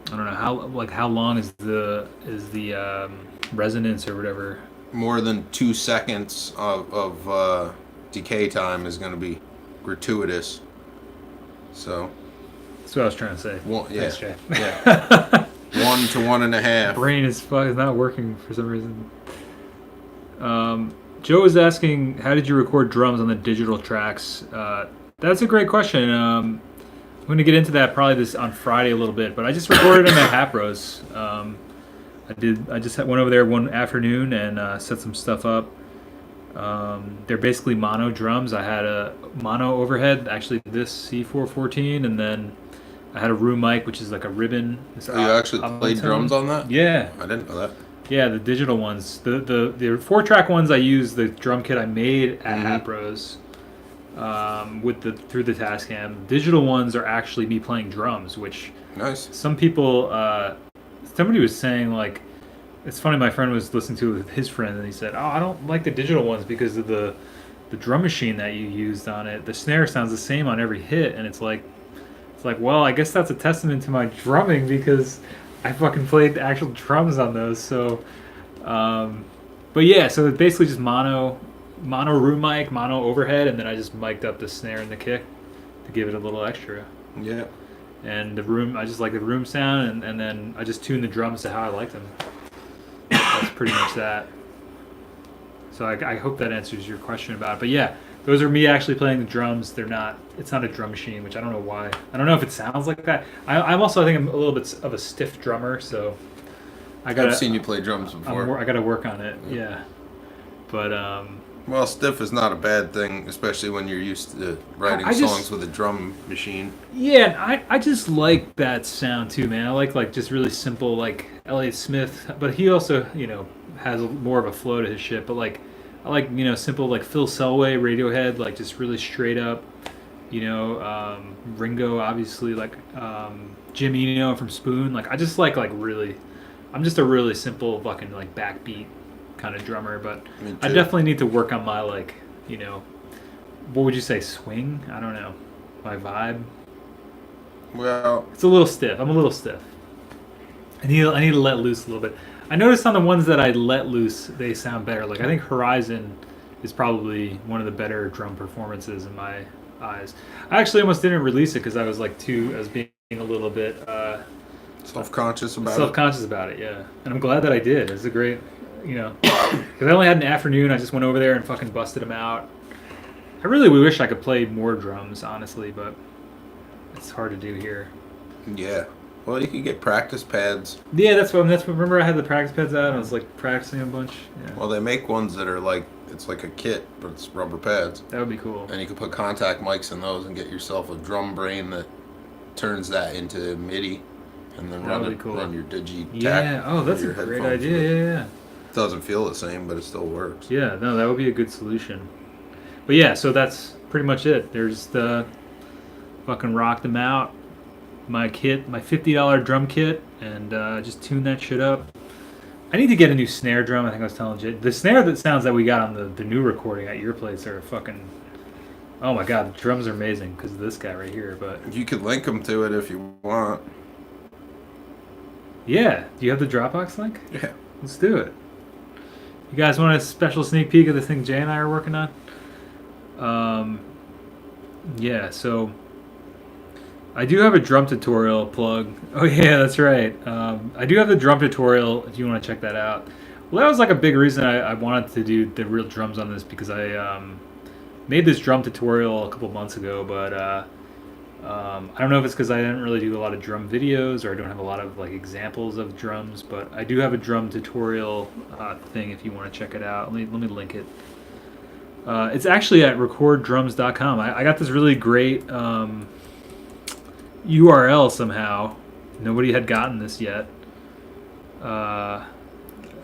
I don't know how long is the resonance or whatever.
More than 2 seconds of decay time is going to be gratuitous. So.
That's what I was trying to say.
Thanks,
Jay.
Yeah. 1 to 1.5.
Brain is not working for some reason. Joe was asking, how did you record drums on the digital tracks? That's a great question. I'm going to get into that probably on Friday a little bit, but I just recorded them at Hapros. I just went over there one afternoon and set some stuff up. They're basically mono drums. I had a mono overhead, actually this C414, and then I had a room mic, which is like a ribbon.
You actually played drums on that?
Yeah.
I didn't know that.
Yeah, the digital ones. The 4-track ones, I used the drum kit I made at Hapros through the Tascam. Digital ones are actually me playing drums, which
nice.
Some people, somebody was saying, like, it's funny, my friend was listening to it with his friend, and he said, I don't like the digital ones because of the drum machine that you used on it. The snare sounds the same on every hit, and it's like, well, I guess that's a testament to my drumming, because I fucking played actual drums on those. So, but yeah, so it's basically just mono room mic, mono overhead, and then I just mic'd up the snare and the kick to give it a little extra.
Yeah.
And the room, I just like the room sound, and then I just tune the drums to how I like them. That's pretty much that. So I hope that answers your question about it. But yeah, those are me actually playing the drums. It's not a drum machine, which I don't know why. I don't know if it sounds like that. I'm also, I think I'm a little bit of a stiff drummer, so
I've seen you play drums before.
I gotta work on it, yeah. But,
well, stiff is not a bad thing, especially when you're used to writing songs with a drum machine.
Yeah, I just like that sound too, man. I like just really simple, like Elliott Smith, but he also, has more of a flow to his shit. But I like simple like Phil Selway, Radiohead, like just really straight up, Ringo, obviously, like Jim Eno from Spoon. Like I just like really, I'm just a really simple fucking like backbeat kind of drummer. But I definitely need to work on my what would you say, swing? I don't know, my vibe.
Well,
it's a little stiff. I'm a little stiff. I need to let loose a little bit. I noticed on the ones that I let loose, they sound better. Like I think Horizon is probably one of the better drum performances in my eyes. I actually almost didn't release it because I was being a little bit
self-conscious
about it. Yeah, and I'm glad that I did. It's a great, because I only had an afternoon. I just went over there and fucking busted them out. I really wish I could play more drums, honestly, but it's hard to do here.
Yeah. Well, you could get practice pads.
Yeah, that's what. Remember, I had the practice pads out. And I was like practicing a bunch. Yeah.
Well, they make ones that are like it's like a kit, but it's rubber pads.
That would be cool.
And you could put contact mics in those and get yourself a drum brain that turns that into MIDI, and then run your Digitakt.
Yeah. Oh, that's a great idea. Yeah.
It doesn't feel the same, but it still works.
Yeah. No, that would be a good solution. But yeah, so that's pretty much it. There's the fucking rock them out. My kit, my $50 drum kit, and just tune that shit up. I need to get a new snare drum. I think I was telling Jay. The snare that sounds that we got on the new recording at your place are fucking... Oh my god, the drums are amazing because of this guy right here, but...
You could link them to it if you want.
Yeah. Do you have the Dropbox link?
Yeah.
Let's do it. You guys want a special sneak peek of the thing Jay and I are working on? Yeah, so... I do have a drum tutorial plug. Oh yeah, that's right. I do have the drum tutorial if you want to check that out. Well, that was like a big reason I wanted to do the real drums on this because I made this drum tutorial a couple months ago, but I don't know if it's because I didn't really do a lot of drum videos or I don't have a lot of like examples of drums, but I do have a drum tutorial thing if you want to check it out. Let me link it. It's actually at recorddrums.com. I got this really great URL somehow. Nobody had gotten this yet. All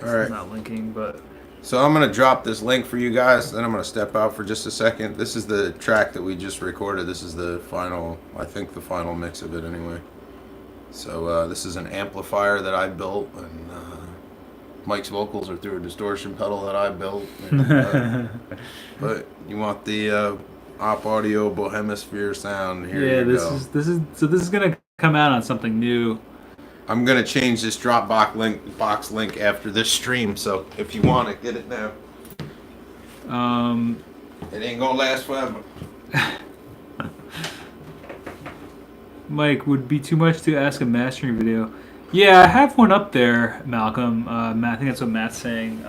right. Not linking, but...
So I'm going to drop this link for you guys, then I'm going to step out for just a second. This is the track that we just recorded. This is the final, I think the final mix of it anyway. So this is an amplifier that I built, and Mike's vocals are through a distortion pedal that I built. And, but you want the Op Audio Bohemisphere sound. Here you go.
This is gonna come out on something new.
I'm gonna change this Dropbox link after this stream, so if you want it, get it now. It ain't gonna last forever.
Mike, would be too much to ask a mastering video. Yeah, I have one up there, Malcolm. Matt, I think that's what Matt's saying.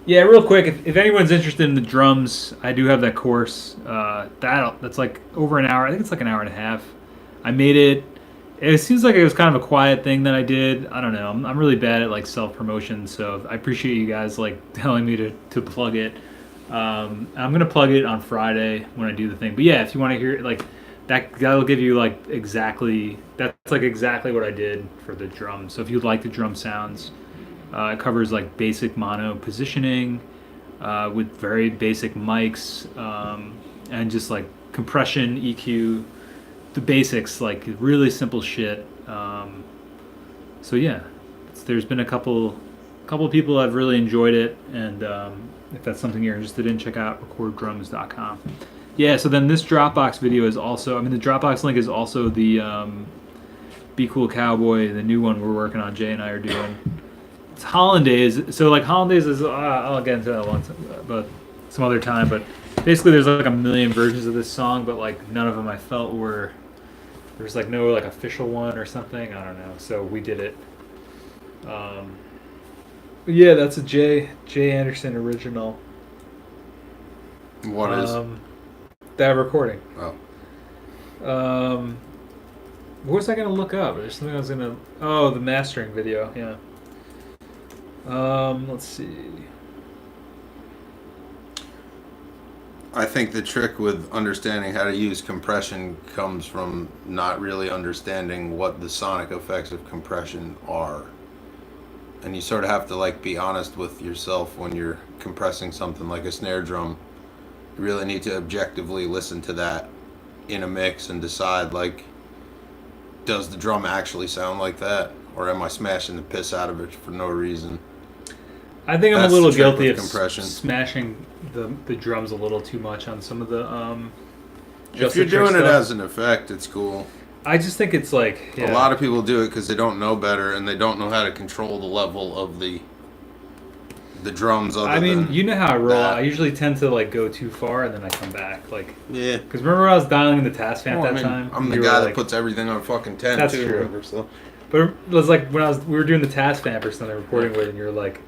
Yeah, real quick, if anyone's interested in the drums, I do have that course. That's like over an hour. I think it's like an hour and a half. I made it. It seems like it was kind of a quiet thing that I did. I don't know. I'm really bad at like self-promotion, so I appreciate you guys like telling me to plug it. I'm gonna plug it on Friday when I do the thing. But yeah, if you want to hear it, like that'll give you like exactly what I did for the drums. So if you like the drum sounds. It covers like basic mono positioning with very basic mics and just like compression, EQ, the basics, like really simple shit. So yeah, there's been a couple people that have really enjoyed it, and if that's something you're interested in, check out recorddrums.com. Yeah, so then this Dropbox video is also, the Dropbox link is also the Be Cool Cowboy, the new one we're working on, Jay and I are doing. It's Hollandaise. So like Hollandaise is, I'll get into that once, but some other time. But basically, there's like a million versions of this song, but like none of them I felt were There's like no like official one or something. I don't know. So we did it. Yeah, that's a Jay Anderson original.
What is?
That recording.
Oh.
What was I gonna look up? There's something I was gonna. Oh, the mastering video. Yeah. Let's see.
I think the trick with understanding how to use compression comes from not really understanding what the sonic effects of compression are. And you sort of have to like be honest with yourself when you're compressing something like a snare drum. You really need to objectively listen to that in a mix and decide like, does the drum actually sound like that, or am I smashing the piss out of it for no reason?
I think I'm
That's
a little
the trick
guilty
with
of
compression.
smashing the drums a little too much on some of the
If you're
the trick
doing it
stuff.
as an effect, it's cool.
I just think it's like
A lot of people do it because they don't know better and they don't know how to control the level of the drums.
I mean, you know how I roll.
that.
I usually tend to like go too far and then I come back. Like,
Yeah.
because remember when I was dialing the task vamp that time?
I'm the
You
guy
were
that puts everything on fucking 10
That's
too.
true.
Remember, so.
But it was like when we were doing the task vamp or something, recording with, and you're like,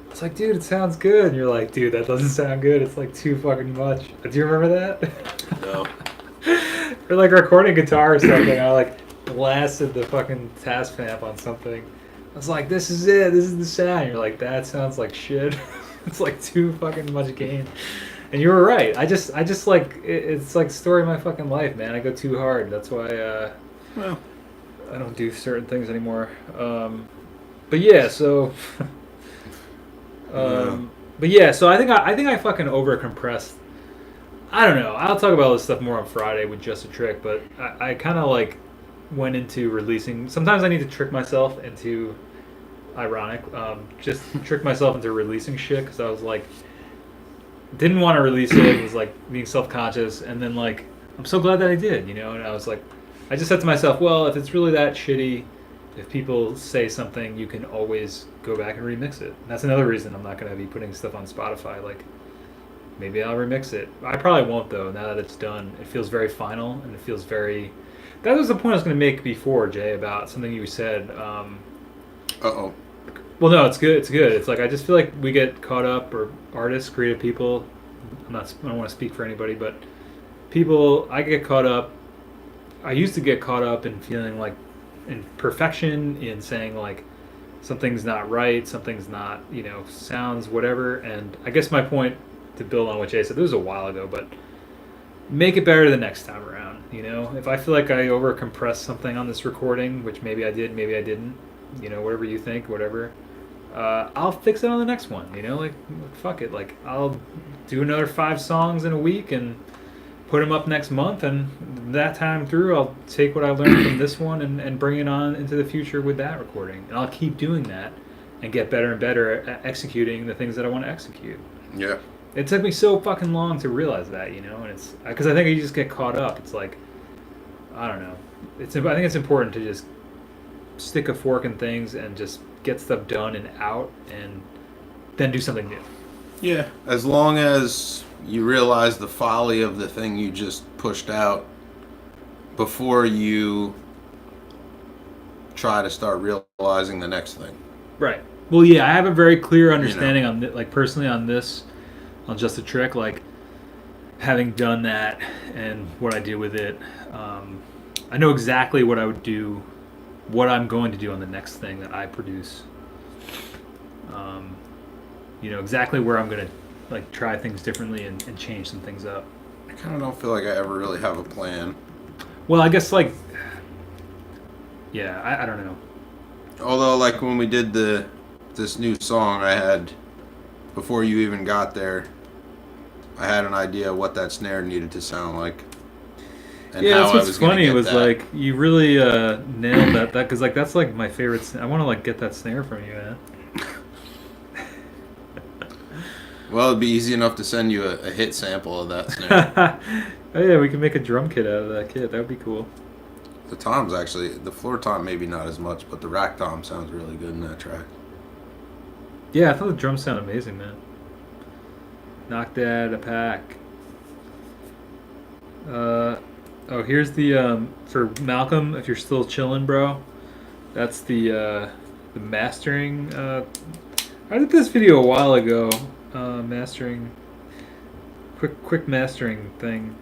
it's like, dude, it sounds good. And you're like, dude, that doesn't sound good. It's like too fucking much. Do you remember that?
No.
Or like recording guitar or something. I like blasted the fucking task vamp on something. I was like, this is it. This is the sound. And you're like, that sounds like shit. It's like too fucking much gain. And you were right. I just like it's like the story of my fucking life, man. I go too hard. That's why
Well,
I don't do certain things anymore. But yeah, so but yeah, so I think I fucking over compressed. I don't know. I'll talk about this stuff more on Friday with Just a Trick, but I kind of like went into releasing. Sometimes I need to trick myself into ironic. Just trick myself into releasing shit because I was like, didn't want to release it. It was like being self-conscious, and then like I'm so glad that I did, you know. And I was like, I just said to myself, well, if it's really that shitty, if people say something, you can always go back and remix it. And that's another reason I'm not going to be putting stuff on Spotify. Like, maybe I'll remix it. I probably won't, though, now that it's done. It feels very final, and it feels very... That was the point I was going to make before, Jay, about something you said.
uh-oh.
Well, no, it's good. It's good. It's like I just feel like we get caught up, or artists, creative people. I don't want to speak for anybody, but people, I get caught up. I used to get caught up in feeling like in perfection, in saying like something's not right, something's not, you know, sounds whatever. And I guess my point, to build on what Jay said, this was a while ago, but make it better the next time around. You know, if I feel like I over compressed something on this recording, which maybe I did, maybe I didn't, you know, whatever you think, whatever, I'll fix it on the next one. You know, like fuck it, like I'll do another 5 songs in a week and put them up next month, and that time through I'll take what I learned from this one and bring it on into the future with that recording, and I'll keep doing that and get better and better at executing the things that I want to execute.
Yeah.
It took me so fucking long to realize that, you know, and it's because I think you just get caught up. It's like, I don't know. I think it's important to just stick a fork in things and just get stuff done and out, and then do something new.
Yeah. As long as you realize the folly of the thing you just pushed out before you try to start realizing the next thing.
Right. Well, yeah, I have a very clear understanding on like personally on this, on Just a Trick, like having done that and what I did with it. I know exactly what I would do, what I'm going to do on the next thing that I produce. You know, exactly where I'm going to like try things differently and change some things up.
I kind of don't feel like I ever really have a plan.
Well, I guess like, yeah, I don't know.
Although, like when we did this new song, I had, before you even got there, I had an idea what that snare needed to sound like. And
yeah,
how
that's
I
what's
was gonna
funny.
get
Was
that.
like you really nailed that because like that's like my favorite. I want to like get that snare from you, man.
Well, it'd be easy enough to send you a hit sample of that snare.
Oh yeah, we can make a drum kit out of that kit. That would be cool.
The toms actually, the floor tom maybe not as much, but the rack tom sounds really good in that track.
Yeah, I thought the drums sound amazing, man. Knocked out a pack. Oh, here's the for Malcolm. If you're still chilling, bro, that's the mastering. I did this video a while ago. Mastering, quick mastering thing.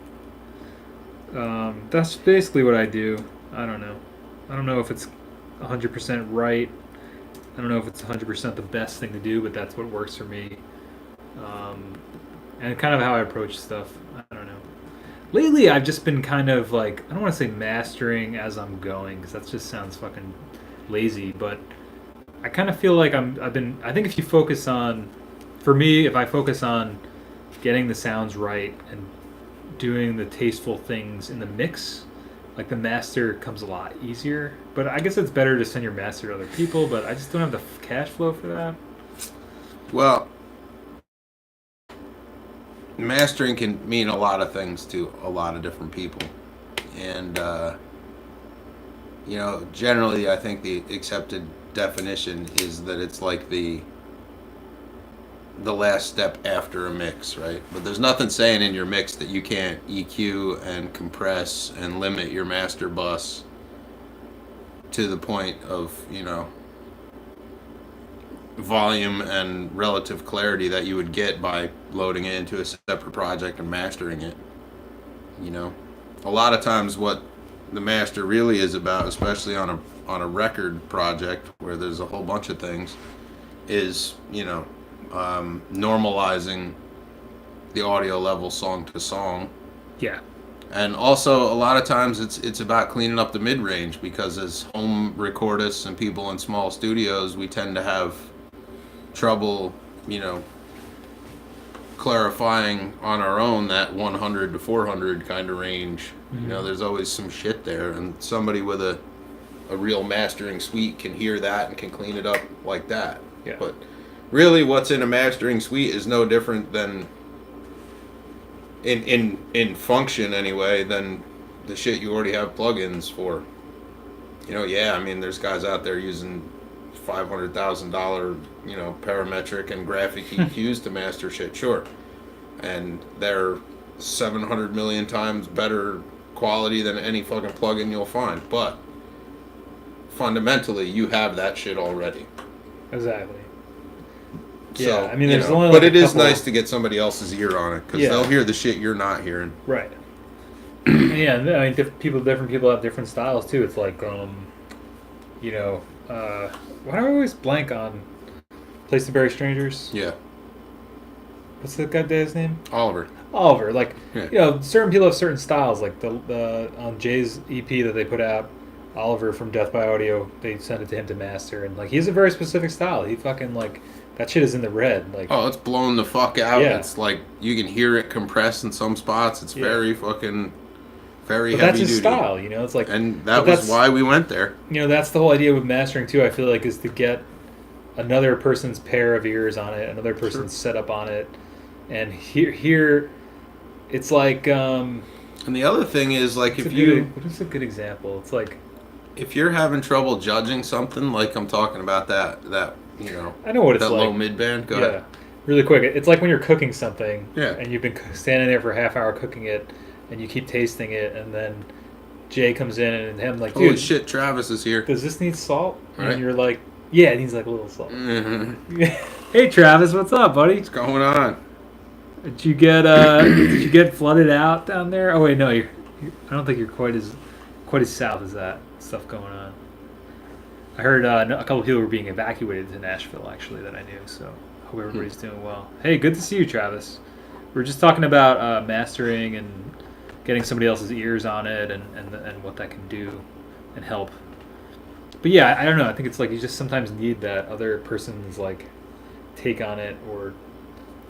That's basically what I do. I don't know. I don't know if it's 100% right. I don't know if it's 100% the best thing to do, but that's what works for me. And kind of how I approach stuff. I don't know. Lately, I've just been kind of like, I don't want to say mastering as I'm going, because that just sounds fucking lazy, but I kind of feel like I think if you focus on, for me, if I focus on getting the sounds right and doing the tasteful things in the mix, like the master comes a lot easier. But I guess it's better to send your master to other people, but I just don't have the cash flow for that.
Well, mastering can mean a lot of things to a lot of different people. And, generally I think the accepted definition is that it's like the last step after a mix, right? But there's nothing saying in your mix that you can't EQ and compress and limit your master bus to the point of, volume and relative clarity that you would get by loading it into a separate project and mastering it. A lot of times what the master really is about, especially on a record project where there's a whole bunch of things, is normalizing the audio level song to song.
Yeah.
And also, a lot of times it's about cleaning up the mid-range, because as home recordists and people in small studios, we tend to have trouble, clarifying on our own that 100 to 400 kind of range.
Mm-hmm.
There's always some shit there, and somebody with a real mastering suite can hear that and can clean it up like that.
Yeah.
But really, what's in a mastering suite is no different than in function anyway than the shit you already have plugins for. There's guys out there using $500,000, parametric and graphic EQs to master shit, sure. And they're 700 million times better quality than any fucking plugin you'll find. But fundamentally, you have that shit already.
Exactly.
So,
yeah, there's only
but it is nice to get somebody else's ear on it, because they'll hear the shit you're not hearing.
Right. Yeah, different people have different styles too. It's like, why do I always blank on Place to Bury Strangers?
Yeah.
What's the guy's name?
Oliver.
Like, certain people have certain styles. Like the on Jay's EP that they put out, Oliver from Death by Audio, they sent it to him to master, and like he has a very specific style. He fucking like that shit is in the red. Like,
oh, it's blown the fuck out.
Yeah.
It's like you can hear it compress in some spots. It's very fucking very
but
heavy
that's his
duty.
style, It's like,
and that was why we went there.
That's the whole idea with mastering too. I feel like is to get another person's pair of ears on it, another person's setup on it, and here, it's like. And
the other thing is, like,
what is a good example? It's like,
if you're having trouble judging something, like I'm talking about that
I know what it's
that
like.
low mid band. Go ahead.
Really quick. It's like when you're cooking something,
Yeah.
and you've been standing there for a half hour cooking it, and you keep tasting it, and then Jay comes in and him like, dude,
holy shit, Travis is here.
Does this need salt?
Right.
And you're like, yeah, it needs like a little salt.
Mm-hmm.
Hey Travis, what's up, buddy?
What's going on?
Did you get flooded out down there? Oh wait, no, I don't think you're quite as south as that stuff going on. I heard a couple of people were being evacuated to Nashville, actually, that I knew. So hope everybody's doing well. Hey, good to see you, Travis. We were just talking about mastering and getting somebody else's ears on it and what that can do and help. But yeah, I don't know. I think it's like you just sometimes need that other person's like take on it, or.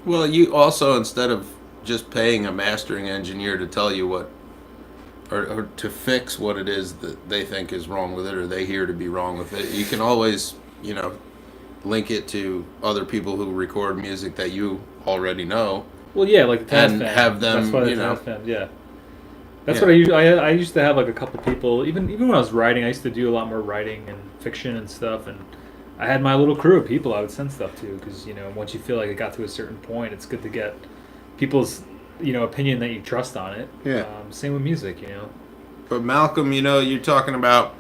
Well, you also, instead of just paying a mastering engineer to tell you what, or to fix what it is that they think is wrong with it, or they hear to be wrong with it, you can always, link it to other people who record music that you already know.
Well, yeah, like the Taz
and
fan.
have them,
That's why the Taz fan, yeah. That's what I used to have, like a couple people, even when I was writing, I used to do a lot more writing and fiction and stuff, and I had my little crew of people I would send stuff to, because, once you feel like it got to a certain point, it's good to get people's, opinion that you trust on it.
Yeah.
Same with music,
But Malcolm, you're talking about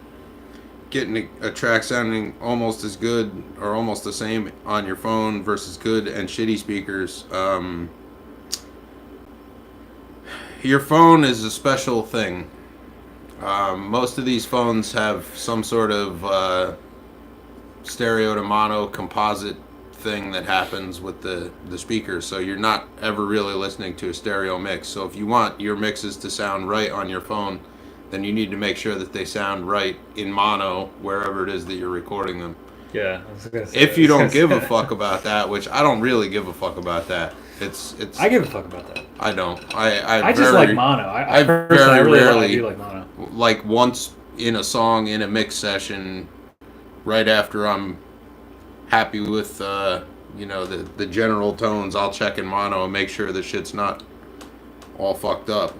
getting a track sounding almost as good or almost the same on your phone versus good and shitty speakers. Your phone is a special thing. Most of these phones have some sort of stereo to mono composite thing that happens with the speakers, so you're not ever really listening to a stereo mix. So if you want your mixes to sound right on your phone, then you need to make sure that they sound right in mono wherever it is that you're recording them.
Yeah, I was gonna say,
If you don't give a fuck about that, which I don't really give a fuck about that. It's.
I give a fuck about that.
I don't. I
just like mono. I
very
really
rarely
do like mono.
Like once in a song in a mix session, right after I'm happy with the general tones, I'll check in mono and make sure the shit's not all fucked up.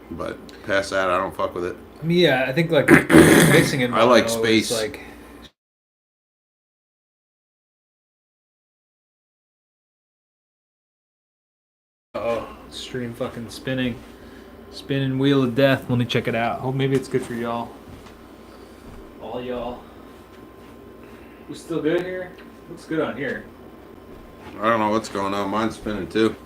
But past that, I don't fuck with it.
I mean, yeah, I think like mixing in mono,
I like space.
Is like, stream fucking spinning wheel of death. Let me check it out. Hope maybe it's good for y'all. All y'all. We still good here? Looks good on here.
I don't know what's going on. Mine's spinning too.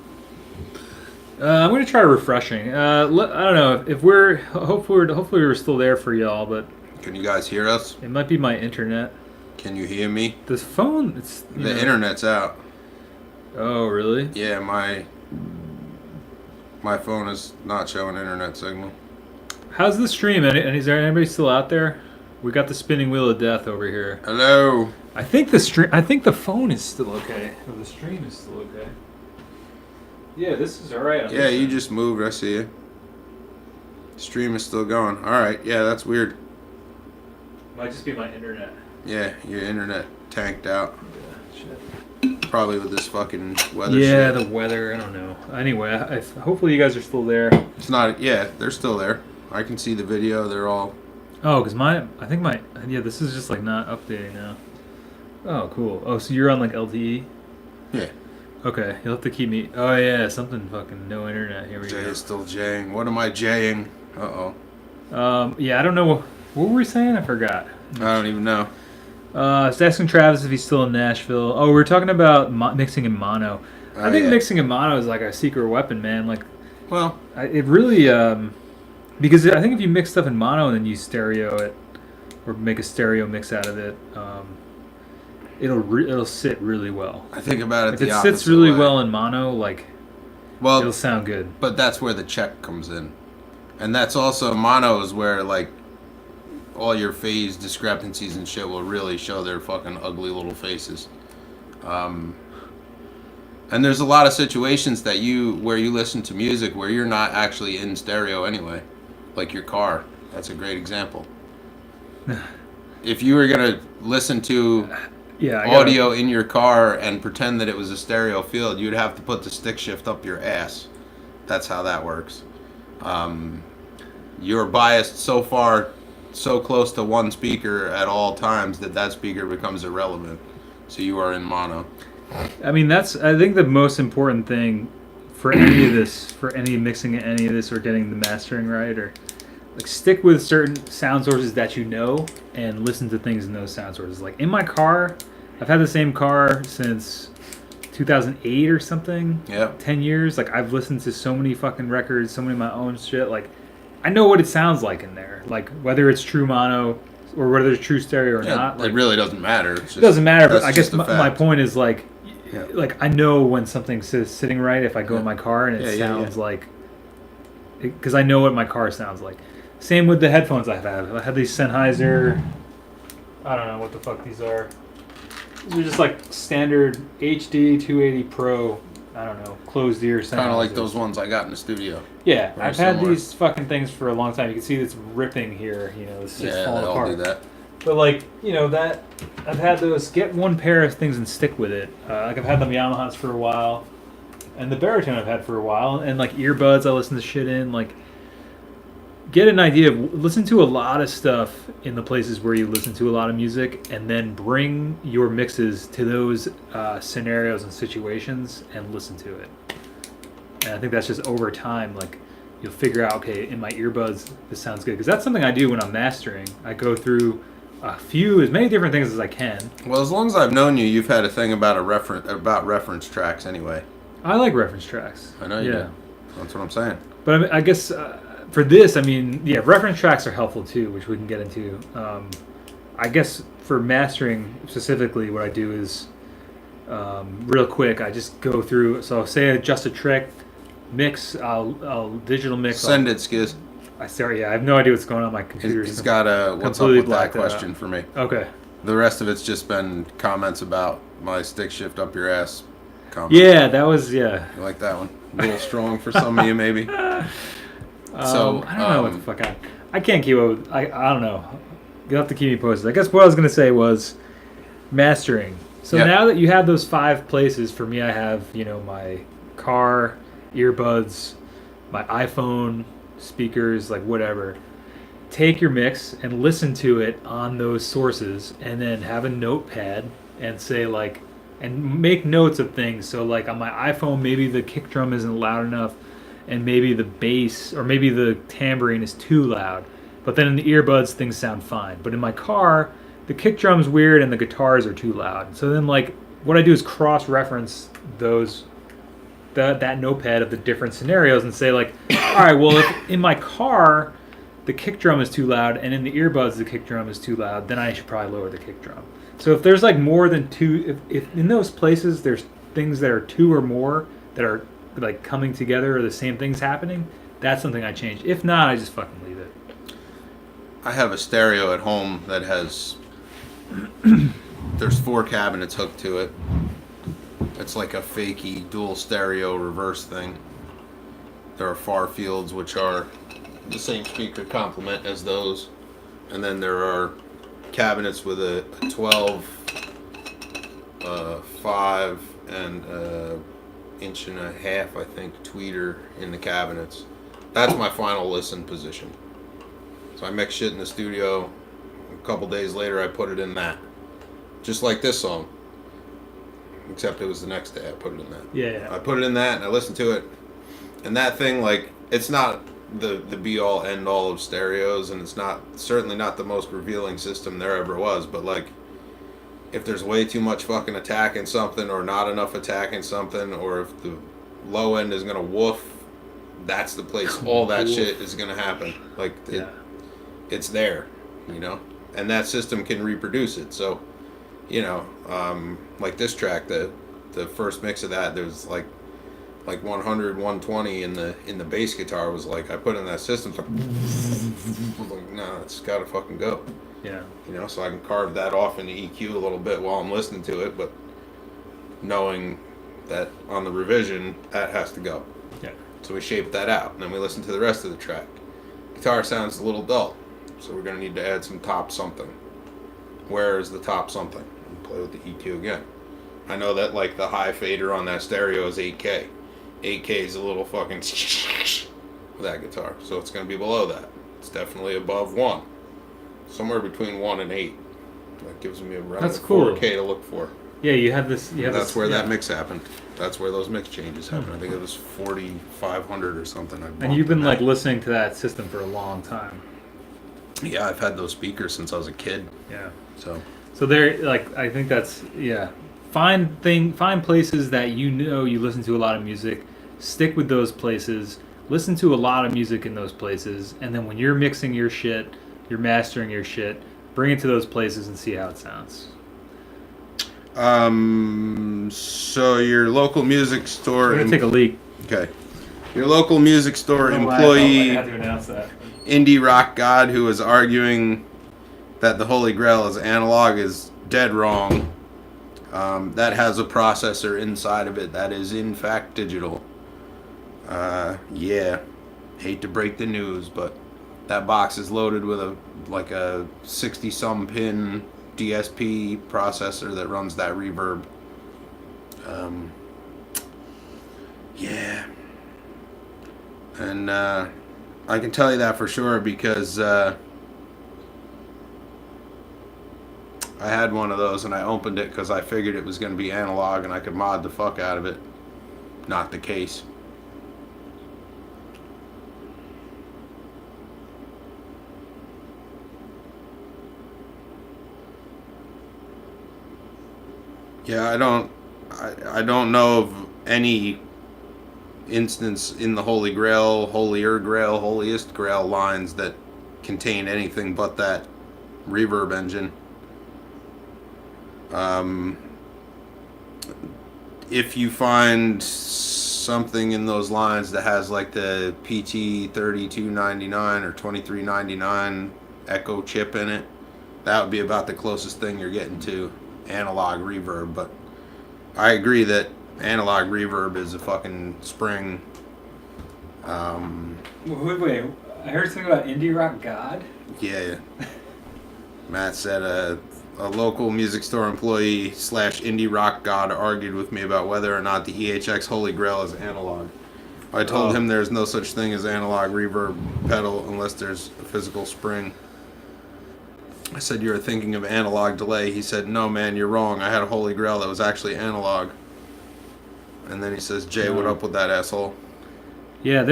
I'm gonna try refreshing. I don't know if we're hopefully we're still there for y'all, but
can you guys hear us?
It might be my internet.
Can you hear me?
This phone,
the internet's out.
Oh really?
Yeah, my phone is not showing internet signal.
How's the stream? Is there anybody still out there? We got the spinning wheel of death over here.
Hello.
I think the phone is still okay. Or the stream is still okay. Yeah, this is alright.
Yeah, you just moved. I see you. Stream is still going. Alright, yeah, that's weird.
Might just be my internet.
Yeah, your internet tanked out.
Yeah, shit.
Probably with this fucking weather shit.
Yeah, the weather, I don't know. Anyway, hopefully you guys are still there.
It's not, yeah, they're still there. I can see the video, they're all...
Oh, because this is just like not updating now. Oh, cool. Oh, so you're on like LTE?
Yeah.
Okay, you'll have to keep me... Oh yeah, something fucking no internet. Here we go.
Jay is still jaying. What am I jaying? Uh-oh.
Yeah, I don't know. What were we saying? I forgot.
I don't even know.
I was asking Travis if he's still in Nashville. Oh, we were talking about mixing in mono. I think mixing in mono is like a secret weapon, man. Like,
well,
it really because I think if you mix stuff in mono and then you stereo it or make a stereo mix out of it, it'll sit really well.
I think about it.
If it sits really well in mono, it'll sound good.
But that's where the check comes in, and that's also mono is where like all your phase discrepancies and shit will really show their fucking ugly little faces. And there's a lot of situations where you listen to music where you're not actually in stereo anyway, like your car. That's a great example. If you were gonna listen to audio in your car and pretend that it was a stereo field, you'd have to put the stick shift up your ass. That's how that works. You're biased so far, so close to one speaker at all times that speaker becomes irrelevant. So you are in mono.
I mean, I think the most important thing for any of this, for any mixing any of this or getting the mastering right, or like stick with certain sound sources that you know and listen to things in those sound sources. Like in my car, I've had the same car since 2008 or something.
Yeah.
10 years. Like I've listened to so many fucking records, so many of my own shit. Like I know what it sounds like in there. Like whether it's true mono or whether it's true stereo or not. Like,
it really doesn't matter. It
doesn't matter, but I guess my point is like I know when something's sitting right if I go in my car and it sounds like... Because I know what my car sounds like. Same with the headphones I have. I have these Sennheiser... I don't know what the fuck these are. These are just like standard HD 280 Pro, I don't know, closed ear Sennheisers.
Kind of like those ones I got in the studio.
Yeah, I've had these fucking things for a long time. You can see it's ripping here, it's falling apart.
All do that.
But that I've had those. Get one pair of things and stick with it. I've had them Yamahas for a while, and the baritone I've had for a while, and like earbuds I listen to shit in. Like, get an idea of listen to a lot of stuff in the places where you listen to a lot of music, and then bring your mixes to those scenarios and situations and listen to it. And I think that's just over time. Like, you'll figure out, okay, in my earbuds, this sounds good. Because that's something I do when I'm mastering. I go through as many different things as I can.
Well, as long as I've known you, you've had a thing about reference tracks anyway.
I like reference tracks.
I know you do. That's what I'm saying.
But I, mean, I guess for this, I mean, yeah, reference tracks are helpful too, which we can get into. I guess for mastering specifically, what I do is real quick. I just go through. So say just a trick, mix. I'll digital mix.
Send it, Skiz.
I have no idea what's going on in my computer.
He's got a what's up with that question for me.
Okay.
The rest of it's just been comments about my stick shift up your ass comment.
Yeah, that was, yeah.
You like that one? A little strong for some of you, maybe.
I don't know what the fuck I can't keep up with, I don't know. You'll have to keep me posted. I guess what I was going to say was mastering. So now that you have those 5 places, for me I have, my car, earbuds, my iPhone, speakers, like whatever. Take your mix and listen to it on those sources, and then have a notepad and say and make notes of things. So like on my iPhone, maybe the kick drum isn't loud enough, and maybe the bass or maybe the tambourine is too loud. But then in the earbuds, things sound fine. But in my car, the kick drum's weird and the guitars are too loud. So then what I do is cross-reference that notepad of the different scenarios and say all right, well, if in my car the kick drum is too loud and in the earbuds the kick drum is too loud, then I should probably lower the kick drum. So if there's more than 2, if in those places there's things that are 2 or more that are coming together or the same things happening, that's something I change. If not, I just fucking leave it.
I have a stereo at home that has there's 4 cabinets hooked to it. It's like a fakey dual stereo reverse thing. There are far fields, which are the same speaker complement as those. And then there are cabinets with a 12, 5, and inch and a half, I think, tweeter in the cabinets. That's my final listen position. So I mix shit in the studio. A couple days later, I put it in that. Just like this song. Except it was the next day I put it in that.
Yeah.
I put it in that and I listened to it. And that thing, it's not the be-all, end-all of stereos, and it's certainly not the most revealing system there ever was, but if there's way too much fucking attack in something or not enough attack in something, or if the low end is going to woof, that's the place all that shit is going to happen. It's there, and that system can reproduce it. So, like this track, the first mix of that, there's like 100, 120 in the bass guitar was I put in that system, nah, it's gotta fucking go.
Yeah.
So I can carve that off in the EQ a little bit while I'm listening to it, but knowing that on the revision, that has to go.
Yeah.
So we shaped that out, and then we listen to the rest of the track. Guitar sounds a little dull, so we're gonna need to add some top something. Where is the top something? And play with the EQ again. I know that the high fader on that stereo is 8K. 8K is a little fucking with that guitar, so it's going to be below that. It's definitely above 1. Somewhere between 1 and 8. That gives me around 4K to look for.
Yeah, you have this.
That's where that mix happened. That's where those mix changes happened. I think it was 4,500 or something.
And you've been listening to that system for a long time.
Yeah, I've had those speakers since I was a kid.
Yeah.
So
they're I think that's Find places that you listen to a lot of music. Stick with those places. Listen to a lot of music in those places, and then when you're mixing your shit, you're mastering your shit, bring it to those places and see how it sounds.
So your local music store.
I'm gonna take a leak.
Okay. Your local music store employee,
I had to announce that.
Indie rock god who is arguing that the Holy Grail is analog is dead wrong. That has a processor inside of it that is in fact digital. Yeah, hate to break the news, but that box is loaded with a 60-some pin DSP processor that runs that reverb. Yeah. And I can tell you that for sure because I had one of those and I opened it because I figured it was going to be analog and I could mod the fuck out of it. Not the case. Yeah, I don't know of any instance in the Holy Grail, Holier Grail, Holiest Grail lines that contain anything but that reverb engine. If you find something in those lines that has like the PT 3299 or 2399 Echo chip in it, that would be about the closest thing you're getting to analog reverb. But I agree that analog reverb is a fucking spring.
Wait, I heard something about indie rock god.
Yeah. Matt said a local music store employee / indie rock god argued with me about whether or not the EHX Holy Grail is analog. I told him there's no such thing as analog reverb pedal unless there's a physical spring. I said, you're thinking of analog delay. He said, no, man, you're wrong. I had a Holy Grail that was actually analog. And then he says, Jay, what up with that asshole?
Yeah,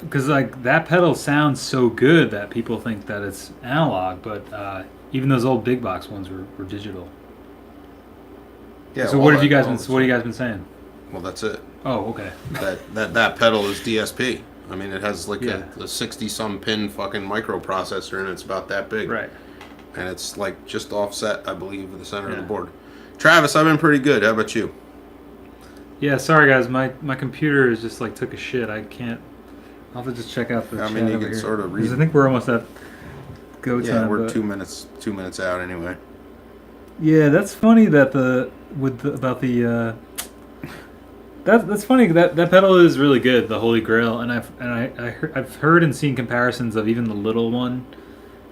because like that pedal sounds so good that people think that it's analog, but even those old big box ones were digital.
Yeah.
So what have you guys been saying?
Well, that's it.
Oh, okay.
That pedal is DSP. I mean, it has like
Yeah.
a 60-some pin fucking microprocessor, and it's about that big.
Right.
And it's like just offset, I believe, in the center of the board. Travis, I've been pretty good. How about you?
Yeah, sorry guys, my computer is just like took a shit. I can't. I'll have to just check out the
I
chat
mean, you
over
can
here.
sort of
'Cause
read.
I think we're almost at go time.
Yeah, we're
but
2 minutes out anyway.
Yeah, that's funny that that's funny that pedal is really good, the Holy Grail, and I've heard and seen comparisons of even the little one,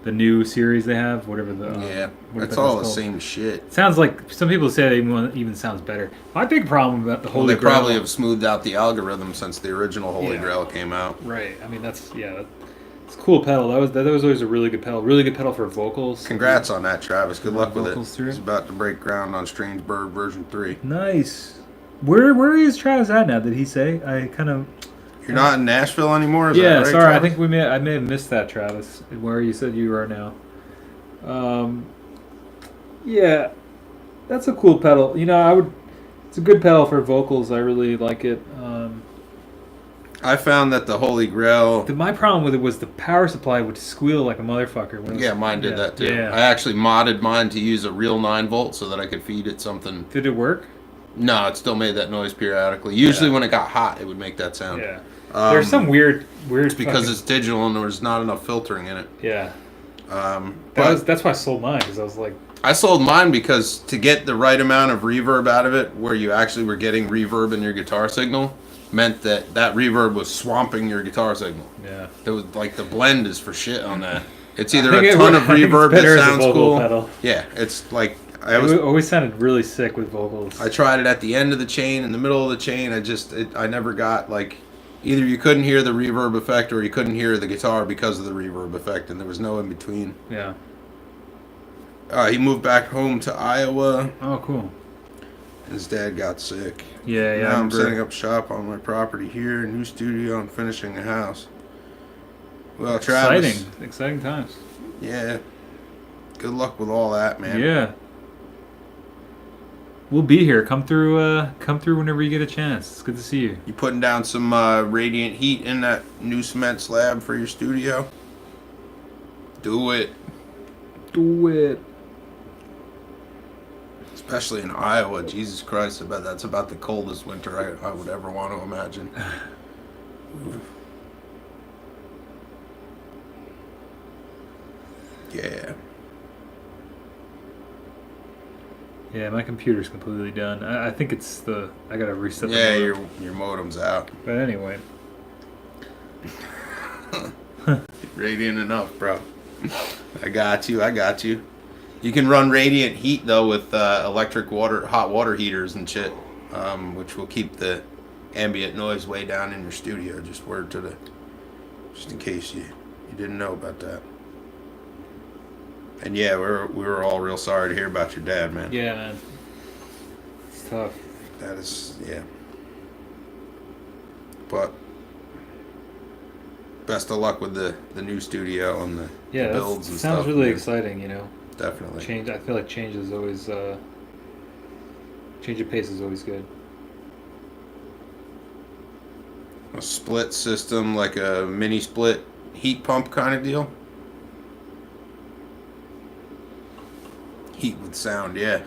the new series they have, whatever the
it's all the same shit.
Sounds like some people say it even sounds better. My big problem about the
Well,
Holy
they
Grail,
probably have smoothed out the algorithm since the original Holy
Yeah.
Grail came out.
right? I mean it's a cool pedal. That was always a really good pedal for vocals.
Congrats on that, Travis. Good luck with it.
Vocals through.
He's about to break ground on Strange Bird version 3.
Nice. Where is Travis at now? Did he say? I kind of.
You're not in Nashville anymore? Is
Yeah,
that right,
sorry.
Travis?
I think I may have missed that, Travis. Where you said you are now. Yeah, that's a cool pedal. You know, it's a good pedal for vocals. I really like it.
I found that the Holy Grail...
My problem with it was the power supply would squeal like a motherfucker. When it was,
Yeah, mine did that too.
Yeah.
I actually modded mine to use a real 9 volt so that I could feed it something.
Did it work?
No, it still made that noise periodically. Usually when it got hot, it would make that sound.
Yeah. There's some weird.
It's because it's digital and there's not enough filtering in it.
Yeah.
But
That's why I sold mine, because I was like.
I sold mine because to get the right amount of reverb out of it, where you actually were getting reverb in your guitar signal, meant that reverb was swamping your guitar signal.
Yeah.
It was like the blend is for shit on that. It's either a ton of reverb that
better as a
sounds
vocal
cool.
pedal.
Yeah, it's like
It always sounded really sick with vocals.
I tried it at the end of the chain, in the middle of the chain. I never got like, either you couldn't hear the reverb effect or you couldn't hear the guitar because of the reverb effect, and there was no in between.
Yeah.
He moved back home to Iowa.
Oh, cool.
His dad got sick.
Yeah,
Now I'm setting up shop on my property here, new studio, and finishing a house. Well, Travis.
Exciting times.
Yeah. Good luck with all that, man.
Yeah. We'll be here. Come through whenever you get a chance. It's good to see you.
You putting down some radiant heat in that new cement slab for your studio? Do it.
Do it.
Especially in Iowa. Jesus Christ, I bet that's about the coldest winter I would ever want to imagine. Yeah.
Yeah, my computer's completely done. I think it's I gotta reset the
Yeah,
modem.
your modem's out.
But anyway.
Radiant enough, bro. I got you. You can run radiant heat though with electric hot water heaters and shit, which will keep the ambient noise way down in your studio. Just in case you didn't know about that. And yeah, we were all real sorry to hear about your dad, man.
Yeah, man. It's tough.
That is, yeah. But best of luck with the new studio and the builds and stuff.
Sounds really exciting, you know.
Definitely.
Change. I feel like change is always Change of pace is always good.
A split system, like a mini split heat pump kind of deal. Heat with sound, yeah.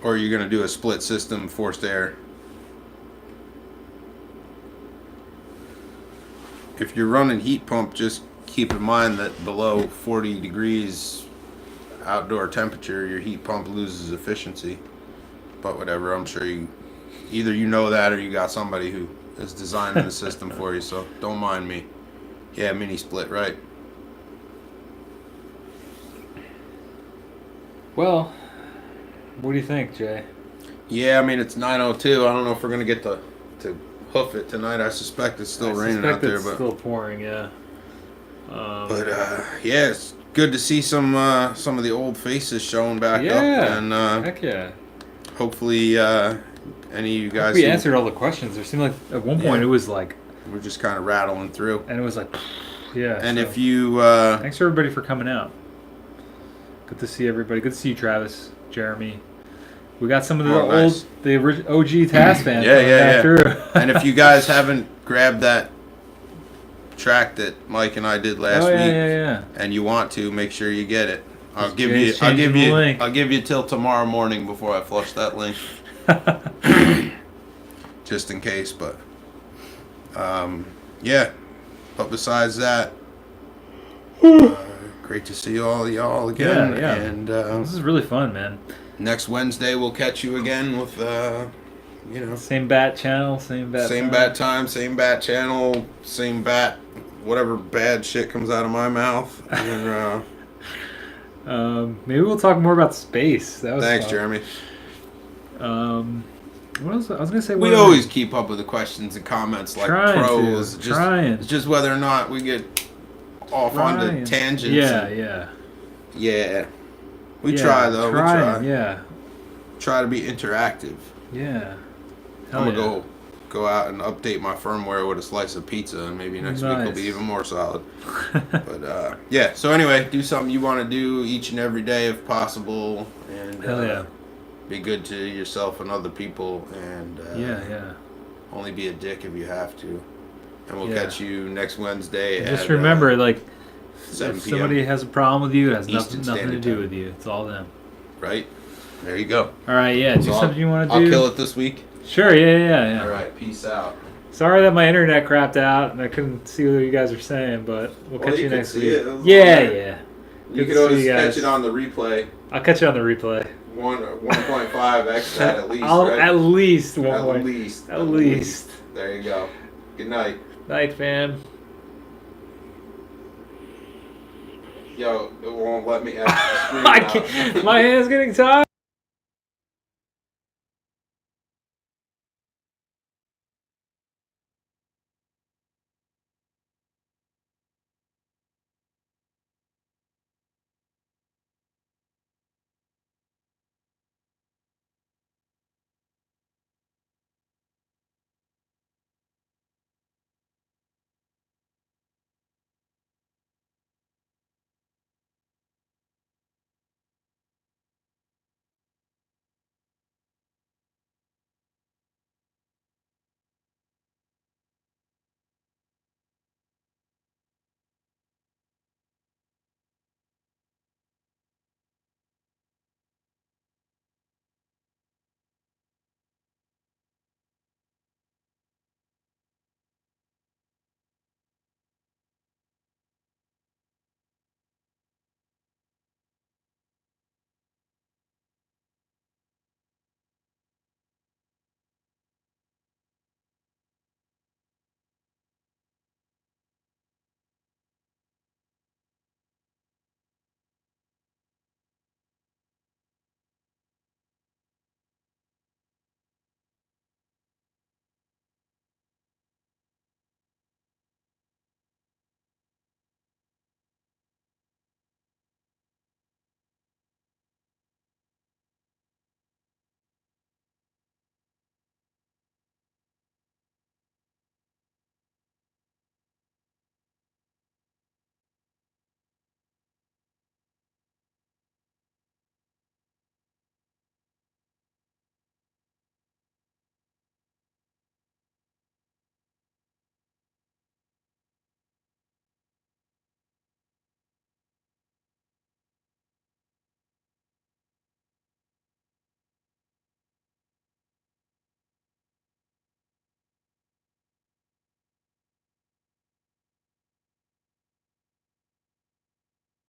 Or are you going to do a split system forced air? If you're running heat pump, just keep in mind that below 40 degrees outdoor temperature, your heat pump loses efficiency. But whatever, I'm sure either you know that or you got somebody who is designing the system for you, so don't mind me. Yeah, mini split, right.
Well, what do you think, Jay?
Yeah, I mean, it's 9:02. I don't know if we're going to get to hoof it tonight. I suspect it's still raining out there.
It's still pouring, yeah.
But yeah, it's good to see some of the old faces showing back up. And
heck yeah.
Hopefully any of you guys...
We answered all the questions. There seemed like at one point it was like...
We're just kind of rattling through.
And it was like, yeah.
And so, if you...
thanks everybody for coming out. Good to see everybody. Good to see you, Travis, Jeremy. We got some of the OG Task fans.
Yeah.
Through.
And if you guys haven't grabbed that track that Mike and I did last week, and you want to, make sure you get it. I'll give you till tomorrow morning before I flush that link, just in case. But yeah. But besides that, great to see all y'all again.
Yeah.
And
this is really fun, man.
Next Wednesday we'll catch you again with
same bat channel, same bat
time, same bat channel, same bat, whatever bad shit comes out of my mouth. And,
maybe we'll talk more about space. That was
thanks,
fun.
Jeremy.
What else? I was gonna say.
We always keep up with the questions and comments like pros. It's just whether or not we get off onto tangents. Yeah. We try though. We try.
Yeah.
Try to be interactive.
Yeah.
I'm gonna go out and update my firmware with a slice of pizza, and maybe next week will be even more solid. But yeah. So anyway, do something you want to do each and every day if possible, and be good to yourself and other people, and only be a dick if you have to. And we'll catch you next Wednesday.
Just remember, like,
7
if somebody has a problem with you, it has nothing to do
time.
With you. It's all them.
Right? There you go.
All right, yeah. Do something you want to do.
I'll kill it this week.
Sure, yeah.
All right, peace out.
Sorry that my internet crapped out and I couldn't see what you guys are saying, but we'll catch you next week.
Yeah. You could always catch it on the replay.
I'll catch it on the replay.
1.5x that at least.
At least one
at
point.
Least.
At least.
There you go. Good night.
Night, fam.
Yo, it won't let me exit the screen.
My hand's getting tired.